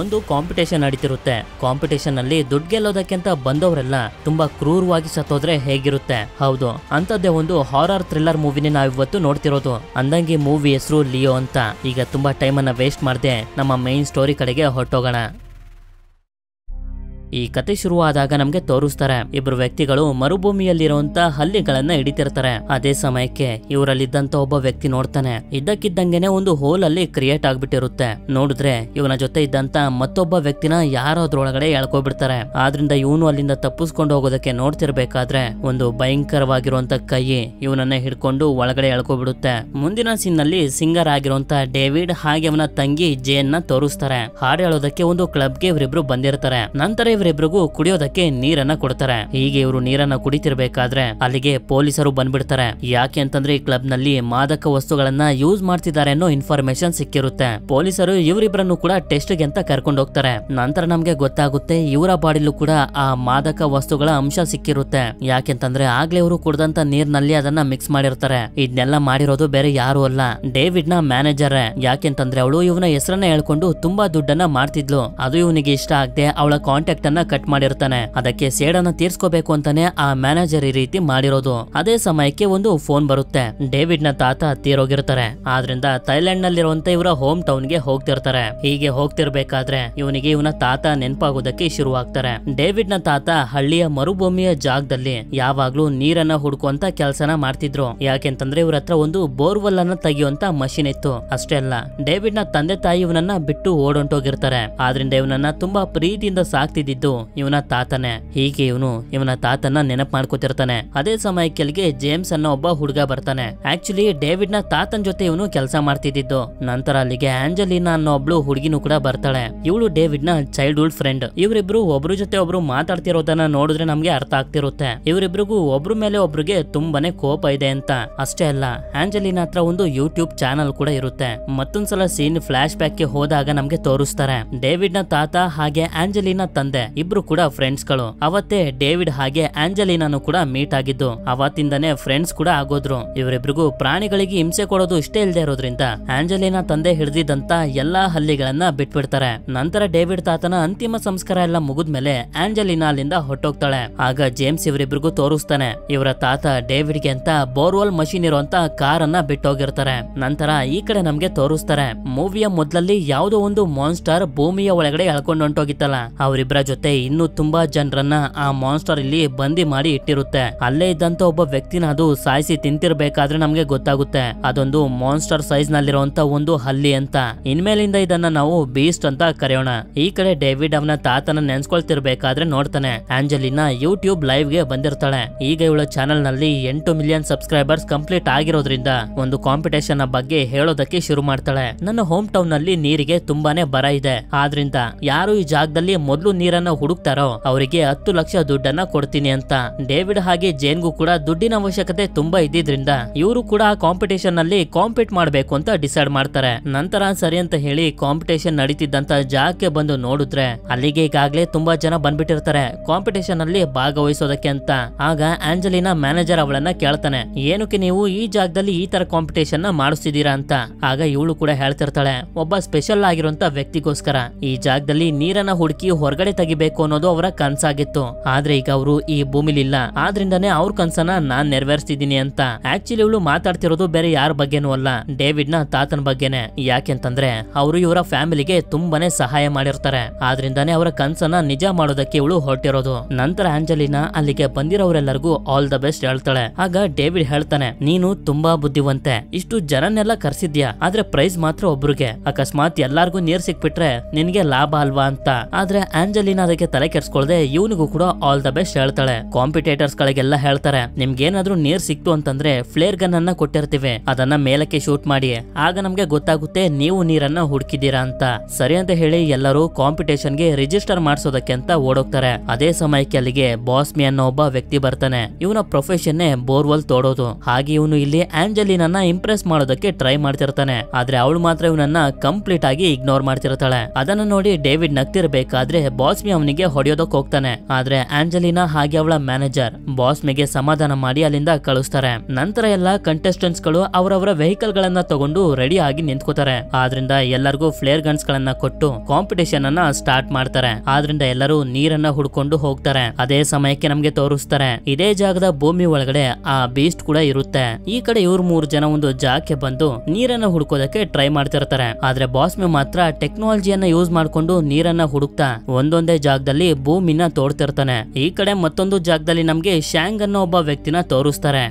ಒಂದು competition ನಡೀತಿರುತ್ತೆ. Competition ಅಲ್ಲಿ ದುಡ್ಡು ಗೆಲ್ಲೋದಕ್ಕಿಂತ ಬಂದವರೆಲ್ಲ ತುಂಬಾ ಕ್ರೂರವಾಗಿ ಸತ್ತೋದ್ರೆ ಹೇಗಿರುತ್ತೆ? ಹೌದು, ಅಂತದ್ದೇ ಒಂದು ಹಾರರ್ ಥ್ರಿಲ್ಲರ್ ಮೂವಿನೇ ನಾವಿವತ್ತು ನೋಡ್ತಿರೋದು. ಅಂದಂಗೆ ಮೂವಿ ಹೆಸರು ಲಿಯೋ ಅಂತ. ಈಗ ತುಂಬಾ ಟೈಮ್ ಅನ್ನ ವೇಸ್ಟ್ ಮಾಡದೆ ನಮ್ಮ ಮೈನ್ ಸ್ಟೋರಿ ಕಡೆಗೆ ಹೊರಟೋಗೋಣ. ಈ ಕತೆ ಶುರುವಾದಾಗ ನಮ್ಗೆ ತೋರಿಸ್ತಾರೆ ಇಬ್ರು ವ್ಯಕ್ತಿಗಳು ಮರುಭೂಮಿಯಲ್ಲಿರುವಂತ ಹಲ್ಲಿಗಳನ್ನ ಹಿಡಿತಿರ್ತಾರೆ. ಅದೇ ಸಮಯಕ್ಕೆ ಇವರಲ್ಲಿದ್ದಂತ ಒಬ್ಬ ವ್ಯಕ್ತಿ ನೋಡ್ತಾನೆ, ಇದ್ದಕ್ಕಿದ್ದಂಗೆನೆ ಒಂದು ಹೋಲ್ ಅಲ್ಲಿ ಕ್ರಿಯೇಟ್ ಆಗ್ಬಿಟ್ಟಿರುತ್ತೆ. ನೋಡಿದ್ರೆ ಇವನ ಜೊತೆ ಇದ್ದಂತ ಮತ್ತೊಬ್ಬ ವ್ಯಕ್ತಿನ ಯಾರೋದ್ರೊಳಗಡೆ ಎಳ್ಕೊಬಿಡ್ತಾರೆ. ಆದ್ರಿಂದ ಇವನು ಅಲ್ಲಿಂದ ತಪ್ಪಿಸ್ಕೊಂಡು ಹೋಗೋದಕ್ಕೆ ನೋಡ್ತಿರ್ಬೇಕಾದ್ರೆ ಒಂದು ಭಯಂಕರವಾಗಿರುವಂತ ಕೈ ಇವನನ್ನ ಹಿಡ್ಕೊಂಡು ಒಳಗಡೆ ಎಳ್ಕೊಬಿಡುತ್ತೆ. ಮುಂದಿನ ಸೀನ್ ನಲ್ಲಿ ಸಿಂಗರ್ ಆಗಿರುವಂತ ಡೇವಿಡ್ ಹಾಗೆ ಅವನ ತಂಗಿ ಜೇನ್ ನ ತೋರಿಸ್ತಾರೆ. ಹಾಡು ಹೇಳೋದಕ್ಕೆ ಒಂದು ಕ್ಲಬ್ಗೆ ಇವರಿಬ್ರು ಬಂದಿರ್ತಾರೆ. ನಂತರ ಇವರಿಬ್ರಿಗೂ ಕುಡಿಯೋದಕ್ಕೆ ನೀರನ್ನ ಕೊಡ್ತಾರೆ. ಹೀಗೆ ಇವರು ನೀರನ್ನ ಕುಡಿತಿರ್ಬೇಕಾದ್ರೆ ಅಲ್ಲಿಗೆ ಪೊಲೀಸರು ಬಂದ್ಬಿಡ್ತಾರೆ. ಯಾಕೆ ಅಂತಂದ್ರೆ ಈ ಕ್ಲಬ್ ನಲ್ಲಿ ಮಾದಕ ವಸ್ತುಗಳನ್ನ ಯೂಸ್ ಮಾಡ್ತಿದ್ದಾರೆ ಅನ್ನೋ ಇನ್ಫಾರ್ಮೇಶನ್ ಸಿಕ್ಕಿರುತ್ತೆ. ಪೊಲೀಸರು ಇವರಿಬ್ರನ್ನು ಕೂಡ ಟೆಸ್ಟ್ ಗೆ ಅಂತ ಕರ್ಕೊಂಡು ಹೋಗ್ತಾರೆ. ನಂತರ ನಮ್ಗೆ ಗೊತ್ತಾಗುತ್ತೆ ಇವರ ಬಾಡಿಲೂ ಕೂಡ ಆ ಮಾದಕ ವಸ್ತುಗಳ ಅಂಶ ಸಿಕ್ಕಿರುತ್ತೆ. ಯಾಕೆಂತಂದ್ರೆ ಆಗ್ಲೇ ಇವರು ಕುಡ್ದಂತ ನೀರ್ನಲ್ಲಿ ಅದನ್ನ ಮಿಕ್ಸ್ ಮಾಡಿರ್ತಾರೆ. ಇದನ್ನೆಲ್ಲ ಮಾಡಿರೋದು ಬೇರೆ ಯಾರು ಅಲ್ಲ, ಡೇವಿಡ್ ನ ಮ್ಯಾನೇಜರ್. ಯಾಕೆಂತಂದ್ರೆ ಅವಳು ಇವನ ಹೆಸರನ್ನ ಹೇಳ್ಕೊಂಡು ತುಂಬಾ ದುಡ್ಡನ್ನ ಮಾಡ್ತಿದ್ಲು. ಅದು ಇವನಿಗೆ ಇಷ್ಟ ಆಗದೆ ಅವಳ ಕಾಂಟ್ಯಾಕ್ಟ್ ಕಟ್ ಮಾಡಿರ್ತಾನೆ. ಅದಕ್ಕೆ ಸೇಡನ್ನ ತೀರ್ಸ್ಕೋಬೇಕು ಅಂತಾನೆ ಆ ಮ್ಯಾನೇಜರ್ ಈ ರೀತಿ ಮಾಡಿರೋದು. ಅದೇ ಸಮಯಕ್ಕೆ ಒಂದು ಫೋನ್ ಬರುತ್ತೆ. ಡೇವಿಡ್ ನ ತಾತ ತೀರೋಗಿರ್ತಾರೆ. ಆದ್ರಿಂದ ಥೈಲ್ಯಾಂಡ್ ನಲ್ಲಿರುವಂತ ಇವರ ಹೋಮ್ ಟೌನ್ ಗೆ ಹೋಗ್ತಿರ್ತಾರೆ. ಹೀಗೆ ಹೋಗ್ತಿರ್ಬೇಕಾದ್ರೆ ಇವನಿಗೆ ಇವನ ತಾತ ನೆನಪಾಗೋದಕ್ಕೆ ಶುರುವಾಗ್ತಾರೆ. ಡೇವಿಡ್ ನ ತಾತ ಹಳ್ಳಿಯ ಮರುಭೂಮಿಯ ಜಾಗದಲ್ಲಿ ಯಾವಾಗ್ಲೂ ನೀರನ್ನ ಹುಡುಕುವಂತ ಕೆಲಸನ ಮಾಡ್ತಿದ್ರು. ಯಾಕೆಂತಂದ್ರೆ ಇವ್ರ ಹತ್ರ ಒಂದು ಬೋರ್ವೆಲ್ ಅನ್ನ ತೆಗೆಯುವಂತ ಮಷಿನ್ ಇತ್ತು. ಅಷ್ಟೇ ಅಲ್ಲ, ಡೇವಿಡ್ ನ ತಂದೆ ತಾಯಿ ಇವನನ್ನ ಬಿಟ್ಟು ಓಡೊಂಟೋಗಿರ್ತಾರೆ. ಆದ್ರಿಂದ ಇವನನ್ನ ತುಂಬಾ ಪ್ರೀತಿಯಿಂದ ಸಾಕ್ತಿದ್ದು ಇವನ ತಾತನೇ. ಹೀಗೆ ಇವನ ತಾತನ ನೆನಪು ಮಾಡ್ಕೋತಿರ್ತಾನೆ. ಅದೇ ಸಮಯಕ್ಕೆ ಜೇಮ್ಸ್ ಅನ್ನೋ ಒಬ್ಬ ಹುಡುಗ ಬರ್ತಾನೆ. ಆಕ್ಚುಲಿ ಡೇವಿಡ್ ನ ತಾತನ ಜೊತೆ ಇವನು ಕೆಲಸ ಮಾಡ್ತಿದ್ದು. ನಂತರ ಅಲ್ಲಿಗೆ ಆಂಜಲಿನಾ ಅನ್ನೋ ಒಬ್ಳು ಹುಡುಗಿನೂ ಕೂಡ ಬರ್ತಾಳೆ. ಇವಳು ಡೇವಿಡ್ ನ ಚೈಲ್ಡ್ಹುಡ್ ಫ್ರೆಂಡ್. ಇವರಿಬ್ರು ಒಬ್ರು ಜೊತೆ ಒಬ್ರು ಮಾತಾಡ್ತಿರೋದನ್ನ ನೋಡಿದ್ರೆ ನಮ್ಗೆ ಅರ್ಥ ಆಗ್ತಿರುತ್ತೆ ಇವರಿಬ್ರಿಗೂ ಒಬ್ರು ಮೇಲೆ ಒಬ್ರಿಗೆ ತುಂಬಾನೇ ಕೋಪ ಇದೆ ಅಂತ. ಅಷ್ಟೇ ಅಲ್ಲ, ಆಂಜಲಿನಾ ಹತ್ರ ಒಂದು ಯೂಟ್ಯೂಬ್ ಚಾನಲ್ ಕೂಡ ಇರುತ್ತೆ. ಮತ್ತೊಂದ್ಸಲ ಸೀನ್ ಫ್ಲಾಶ್ ಬ್ಯಾಕ್ ಗೆ ಹೋದಾಗ ನಮ್ಗೆ ತೋರಿಸ್ತಾರೆ ಡೇವಿಡ್ ನ ತಾತ ಹಾಗೆ ಆಂಜಲಿನಾ ತಂದೆ ಇಬ್ರು ಕೂಡ ಫ್ರೆಂಡ್ಸ್ ಗಳು. ಅವತ್ತೇ ಡೇವಿಡ್ ಹಾಗೆ ಆಂಜಲಿನಾನು ಕೂಡ ಮೀಟ್ ಆಗಿದ್ದು. ಅವತ್ತಿಂದನೇ ಫ್ರೆಂಡ್ಸ್ ಕೂಡ ಆಗೋದ್ರು. ಇವರಿಬ್ರಿಗೂ ಪ್ರಾಣಿಗಳಿಗೆ ಹಿಂಸೆ ಕೊಡೋದು ಇಷ್ಟ ಇಲ್ಲದೆ ಇರೋದ್ರಿಂದ ಆಂಜಲಿನಾ ತಂದೆ ಹಿಡಿದಿದ್ದಂತ ಎಲ್ಲಾ ಹಲ್ಲಿಗಳನ್ನ ಬಿಟ್ಬಿಡ್ತಾರೆ. ನಂತರ ಡೇವಿಡ್ ತಾತನ ಅಂತಿಮ ಸಂಸ್ಕಾರ ಎಲ್ಲ ಮುಗಿದ್ಮೇಲೆ ಆಂಜಲಿನಾ ಅಲ್ಲಿಂದ ಹೊಟ್ಟೋಗ್ತಾಳೆ. ಆಗ ಜೇಮ್ಸ್ ಇವರಿಬ್ರಿಗೂ ತೋರಿಸ್ತಾನೆ ಇವರ ತಾತ ಡೇವಿಡ್ ಗೆ ಅಂತ ಬೋರ್ವೆಲ್ ಮಷೀನ್ ಇರುವಂತ ಕಾರ್ ಅನ್ನ ಬಿಟ್ಟೋಗಿರ್ತಾರೆ. ನಂತರ ಈ ಕಡೆ ನಮ್ಗೆ ತೋರಿಸ್ತಾರೆ ಮೂವಿಯ ಮೊದಲಲ್ಲಿ ಯಾವುದೋ ಒಂದು ಮಾನ್ಸ್ಟರ್ ಭೂಮಿಯ ಒಳಗಡೆ ಎಳ್ಕೊಂಡು ಹೊಂಟೋಗಿತ್ತಲ್ಲ, ಅವರಿಬ್ಬರ ಜೊತೆ ಇನ್ನು ತುಂಬಾ ಜನರನ್ನ ಆ ಮಾನ್ಸ್ಟರ್ ಇಲ್ಲಿ ಬಂದಿ ಮಾಡಿ ಇಟ್ಟಿರುತ್ತೆ. ಅಲ್ಲೇ ಇದ್ದಂತ ಒಬ್ಬ ವ್ಯಕ್ತಿನ ಅದು ಸಾಯಿಸಿ ತಿಂತಿರ್ಬೇಕಾದ್ರೆ ನಮ್ಗೆ ಗೊತ್ತಾಗುತ್ತೆ ಅದೊಂದು ಮಾನ್ಸ್ಟರ್ ಸೈಜ್ ನಲ್ಲಿರುವಂತ ಒಂದು ಹಲ್ಲಿ ಅಂತ. ಇನ್ಮೇಲಿಂದ ಇದನ್ನ ನಾವು ಬೀಸ್ಟ್ ಅಂತ ಕರೆಯೋಣ. ಈ ಕಡೆ ಡೇವಿಡ್ ಅವನ ತಾತನ ನೆನ್ಸ್ಕೊಳ್ತಿರ್ಬೇಕಾದ್ರೆ ನೋಡ್ತಾನೆ ಆಂಜಲಿನಾ ಯೂಟ್ಯೂಬ್ ಲೈವ್ ಗೆ ಬಂದಿರ್ತಾಳೆ. ಈಗ ಇವಳ ಚಾನೆಲ್ ನಲ್ಲಿ 8 ಮಿಲಿಯನ್ ಸಬ್ಸ್ಕ್ರೈಬರ್ಸ್ ಕಂಪ್ಲೀಟ್ ಆಗಿರೋದ್ರಿಂದ ಒಂದು ಕಾಂಪಿಟೇಷನ್ ಬಗ್ಗೆ ಹೇಳೋದಕ್ಕೆ ಶುರು ಮಾಡ್ತಾಳೆ. ನನ್ನ ಹೋಮ್ ಟೌನ್ ನಲ್ಲಿ ನೀರಿಗೆ ತುಂಬಾನೇ ಬರ ಇದೆ. ಆದ್ರಿಂದ ಯಾರು ಈ ಜಾಗದಲ್ಲಿ ಮೊದಲು ನೀರನ್ನ ಹುಡುಕ್ತಾರೋ ಅವರಿಗೆ 10 ಲಕ್ಷ ದುಡ್ಡನ್ನ ಕೊಡ್ತೀನಿ ಅಂತ. ಡೇವಿಡ್ ಹಾಗೆ ಜೇನ್ಗೂ ಕೂಡ ದುಡ್ಡಿನ ಅವಶ್ಯಕತೆ ತುಂಬಾ ಇದ್ದಿದ್ರಿಂದ ಇವರು ಕೂಡ ಆ ಕಾಂಪಿಟೇಷನ್ ನಲ್ಲಿ ಕಾಂಪೀಟ್ ಮಾಡ್ಬೇಕು ಅಂತ ಡಿಸೈಡ್ ಮಾಡ್ತಾರೆ. ನಂತರ ಸರಿ ಅಂತ ಹೇಳಿ ಕಾಂಪಿಟೇಷನ್ ನಡೀತಿದ್ದಂತ ಜಾಗಕ್ಕೆ ಬಂದು ನೋಡಿದ್ರೆ ಅಲ್ಲಿಗೆ ಈಗಾಗ್ಲೇ ತುಂಬಾ ಜನ ಬಂದ್ಬಿಟ್ಟಿರ್ತಾರೆ ಕಾಂಪಿಟೇಷನ್ ಅಲ್ಲಿ ಭಾಗವಹಿಸೋದಕ್ಕೆ ಅಂತ. ಆಗ ಆಂಜಲಿನಾ ಮ್ಯಾನೇಜರ್ ಅವಳನ್ನ ಕೇಳ್ತಾನೆ, ಏನಕ್ಕೆ ನೀವು ಈ ಜಾಗದಲ್ಲಿ ಈ ತರ ಕಾಂಪಿಟೇಷನ್ ನ ಮಾಡಿಸ್ತಿದ್ದೀರಾ ಅಂತ. ಆಗ ಇವಳು ಕೂಡ ಹೇಳ್ತಿರ್ತಾಳೆ, ಒಬ್ಬ ಸ್ಪೆಷಲ್ ಆಗಿರುವಂತ ವ್ಯಕ್ತಿಗೋಸ್ಕರ ಈ ಜಾಗದಲ್ಲಿ ನೀರನ್ನ ಹುಡುಕಿ ಹೊರಗಡೆ ತೆಗಿಬೇಕು ಅನ್ನೋದು ಅವರ ಕನ್ಸಾಗಿತ್ತು. ಆದ್ರೆ ಈಗ ಅವರು ಈ ಭೂಮಿಲಿಲ್ಲ, ಆದ್ರಿಂದಾನೇ ಅವ್ರ ಕನ್ಸನ್ನ ನಾನ್ ನೆರವೇರಿಸ್ತಿದ್ದೀನಿ ಅಂತ. ಆಕ್ಚುಲಿ ಇವಳು ಮಾತಾಡ್ತಿರೋದು ಬೇರೆ ಯಾರ ಬಗ್ಗೆನೂ ಅಲ್ಲ, ಡೇವಿಡ್ ನ ತಾತನ ಬಗ್ಗೆನೆ. ಯಾಕೆಂತಂದ್ರೆ ಅವರು ಇವರ ಫ್ಯಾಮಿಲಿಗೆ ತುಂಬಾನೇ ಸಹಾಯ ಮಾಡಿರ್ತಾರೆ. ಆದ್ರಿಂದಾನೇ ಅವರ ಕನ್ಸನ್ನ ನಿಜ ಮಾಡೋದಕ್ಕೆ ಇವಳು ಹೊರಟಿರೋದು. ನಂತರ ಆಂಜಲಿನಾ ಅಲ್ಲಿಗೆ ಬಂದಿರೋರೆಲ್ಲರಿಗೂ ಆಲ್ ದ ಬೆಸ್ಟ್ ಹೇಳ್ತಾಳೆ. ಆಗ ಡೇವಿಡ್ ಹೇಳ್ತಾನೆ, ನೀನು ತುಂಬಾ ಬುದ್ಧಿವಂತೆ, ಇಷ್ಟು ಜನನ್ನೆಲ್ಲ ಕರ್ಸಿದ್ಯಾ, ಆದ್ರೆ ಪ್ರೈಸ್ ಮಾತ್ರ ಒಬ್ರಿಗೆ. ಅಕಸ್ಮಾತ್ ಎಲ್ಲಾರ್ಗು ನೀರ್ ಸಿಕ್ಬಿಟ್ರೆ ನಿನ್ಗೆ ಲಾಭ ಅಲ್ವಾ ಅಂತ. ಆದ್ರೆ ಆಂಜಲಿನಾ ಅದಕ್ಕೆ ತಲೆ ಕೆಡ್ಸ್ಕೊಳ್ದೆ ಇವನಿಗೂ ಕೂಡ ಆಲ್ ದ ಬೆಸ್ಟ್ ಹೇಳ್ತಾಳೆ. ಕಾಂಪಿಟೇಟರ್ಸ್ ಗಳಿಗೆಲ್ಲ ಹೇಳ್ತಾರೆ, ನಿಮ್ಗೇನಾದ್ರೂ ನೀರ್ ಸಿಕ್ತು ಅಂತಂದ್ರೆ ಫ್ಲೇರ್ ಗನ್ ಅನ್ನ ಕೊಟ್ಟಿರ್ತೀವಿ, ಅದನ್ನ ಮೇಲಕ್ಕೆ ಶೂಟ್ ಮಾಡಿ, ಆಗ ನಮ್ಗೆ ಗೊತ್ತಾಗುತ್ತೆ ನೀವು ನೀರನ್ನ ಹುಡುಕಿದೀರಾ ಅಂತ. ಸರಿ ಅಂತ ಹೇಳಿ ಎಲ್ಲರೂ ಕಾಂಪಿಟೇಷನ್ ಗೆ ರಿಜಿಸ್ಟರ್ ಮಾಡಿಸೋದಕ್ಕೆ ಅಂತ ಓಡೋಗ್ತಾರೆ. ಅದೇ ಸಮಯಕ್ಕೆ ಅಲ್ಲಿಗೆ ಬಾಸ್ಮಿ ಅನ್ನೋ ಒಬ್ಬ ವ್ಯಕ್ತಿ ಬರ್ತಾನೆ. ಇವನ ಪ್ರೊಫೆಷನ್ ಬೋರ್ವೆಲ್ ತೋಡೋದು. ಹಾಗೆ ಇವನು ಇಲ್ಲಿ ಆಂಜಲಿನನ್ನ ಇಂಪ್ರೆಸ್ ಮಾಡೋದಕ್ಕೆ ಟ್ರೈ ಮಾಡ್ತಿರ್ತಾನೆ. ಆದ್ರೆ ಅವಳು ಮಾತ್ರ ಇವನನ್ನ ಕಂಪ್ಲೀಟ್ ಆಗಿ ಇಗ್ನೋರ್ ಮಾಡ್ತಿರ್ತಾಳೆ. ಅದನ್ನ ನೋಡಿ ಡೇವಿಡ್ ನಗ್ತಿರ್ಬೇಕಾದ್ರೆ ಬಾಸ್ಮಿ ಅವನಿಗೆ ಹೊಡೆಯೋದಕ್ಕೆ ಹೋಗ್ತಾನೆ. ಆದ್ರೆ ಆಂಜಲಿನಾ ಹಾಗೆ ಅವಳ ಮ್ಯಾನೇಜರ್ ಬಾಸ್ಮಿಗೆ ಸಮಾಧಾನ ಮಾಡಿ ಅಲ್ಲಿಂದ ಕಳಿಸ್ತಾರೆ. ನಂತರ ಎಲ್ಲಾ ಕಂಟೆಸ್ಟೆಂಟ್ಸ್ ಗಳು ಅವರವರ ವೆಹಿಕಲ್ ಗಳನ್ನ ತಗೊಂಡು ರೆಡಿ ಆಗಿ ನಿಂತ್ಕೋತಾರೆ. ಆದ್ರಿಂದ ಎಲ್ಲರಿಗೂ ಫ್ಲೇರ್ ಗನ್ಸ್ ಗಳನ್ನ ಕೊಟ್ಟು ಕಾಂಪಿಟೇಷನ್ ಅನ್ನ ಸ್ಟಾರ್ಟ್ ಮಾಡ್ತಾರೆ. ಆದ್ರಿಂದ ಎಲ್ಲರೂ ನೀರನ್ನ ಹುಡ್ಕೊಂಡು ಹೋಗ್ತಾರೆ. ಅದೇ ಸಮಯಕ್ಕೆ ನಮ್ಗೆ ತೋರಿಸ್ತಾರೆ ಇದೇ ಜಾಗದ ಭೂಮಿ ಒಳಗಡೆ ಆ ಬೀಸ್ಟ್ ಕೂಡ ಇರುತ್ತೆ. ಈ ಕಡೆ ಇವ್ರು 3 ಜನ ಒಂದು ಜಾಗಕ್ಕೆ ಬಂದು ನೀರನ್ನ ಹುಡುಕೋದಕ್ಕೆ ಟ್ರೈ ಮಾಡ್ತಿರ್ತಾರೆ. ಆದ್ರೆ ಬಾಸ್ಮಿ ಮಾತ್ರ ಟೆಕ್ನಾಲಜಿಯನ್ನ ಯೂಸ್ ಮಾಡ್ಕೊಂಡು ನೀರನ್ನ ಹುಡುಕ್ತಾ ಒಂದೊಂದೇ ಜಾಗದಲ್ಲಿ ಭೂಮಿನ ತೋಡ್ತಿರ್ತಾನೆ. ಈ ಕಡೆ ಮತ್ತೊಂದು ಜಾಗದಲ್ಲಿ ನಮ್ಗೆ ಶ್ಯಾಂಗ್ ಅನ್ನೋ ಒಬ್ಬ ವ್ಯಕ್ತಿನ ತೋರಿಸ್ತಾರೆ.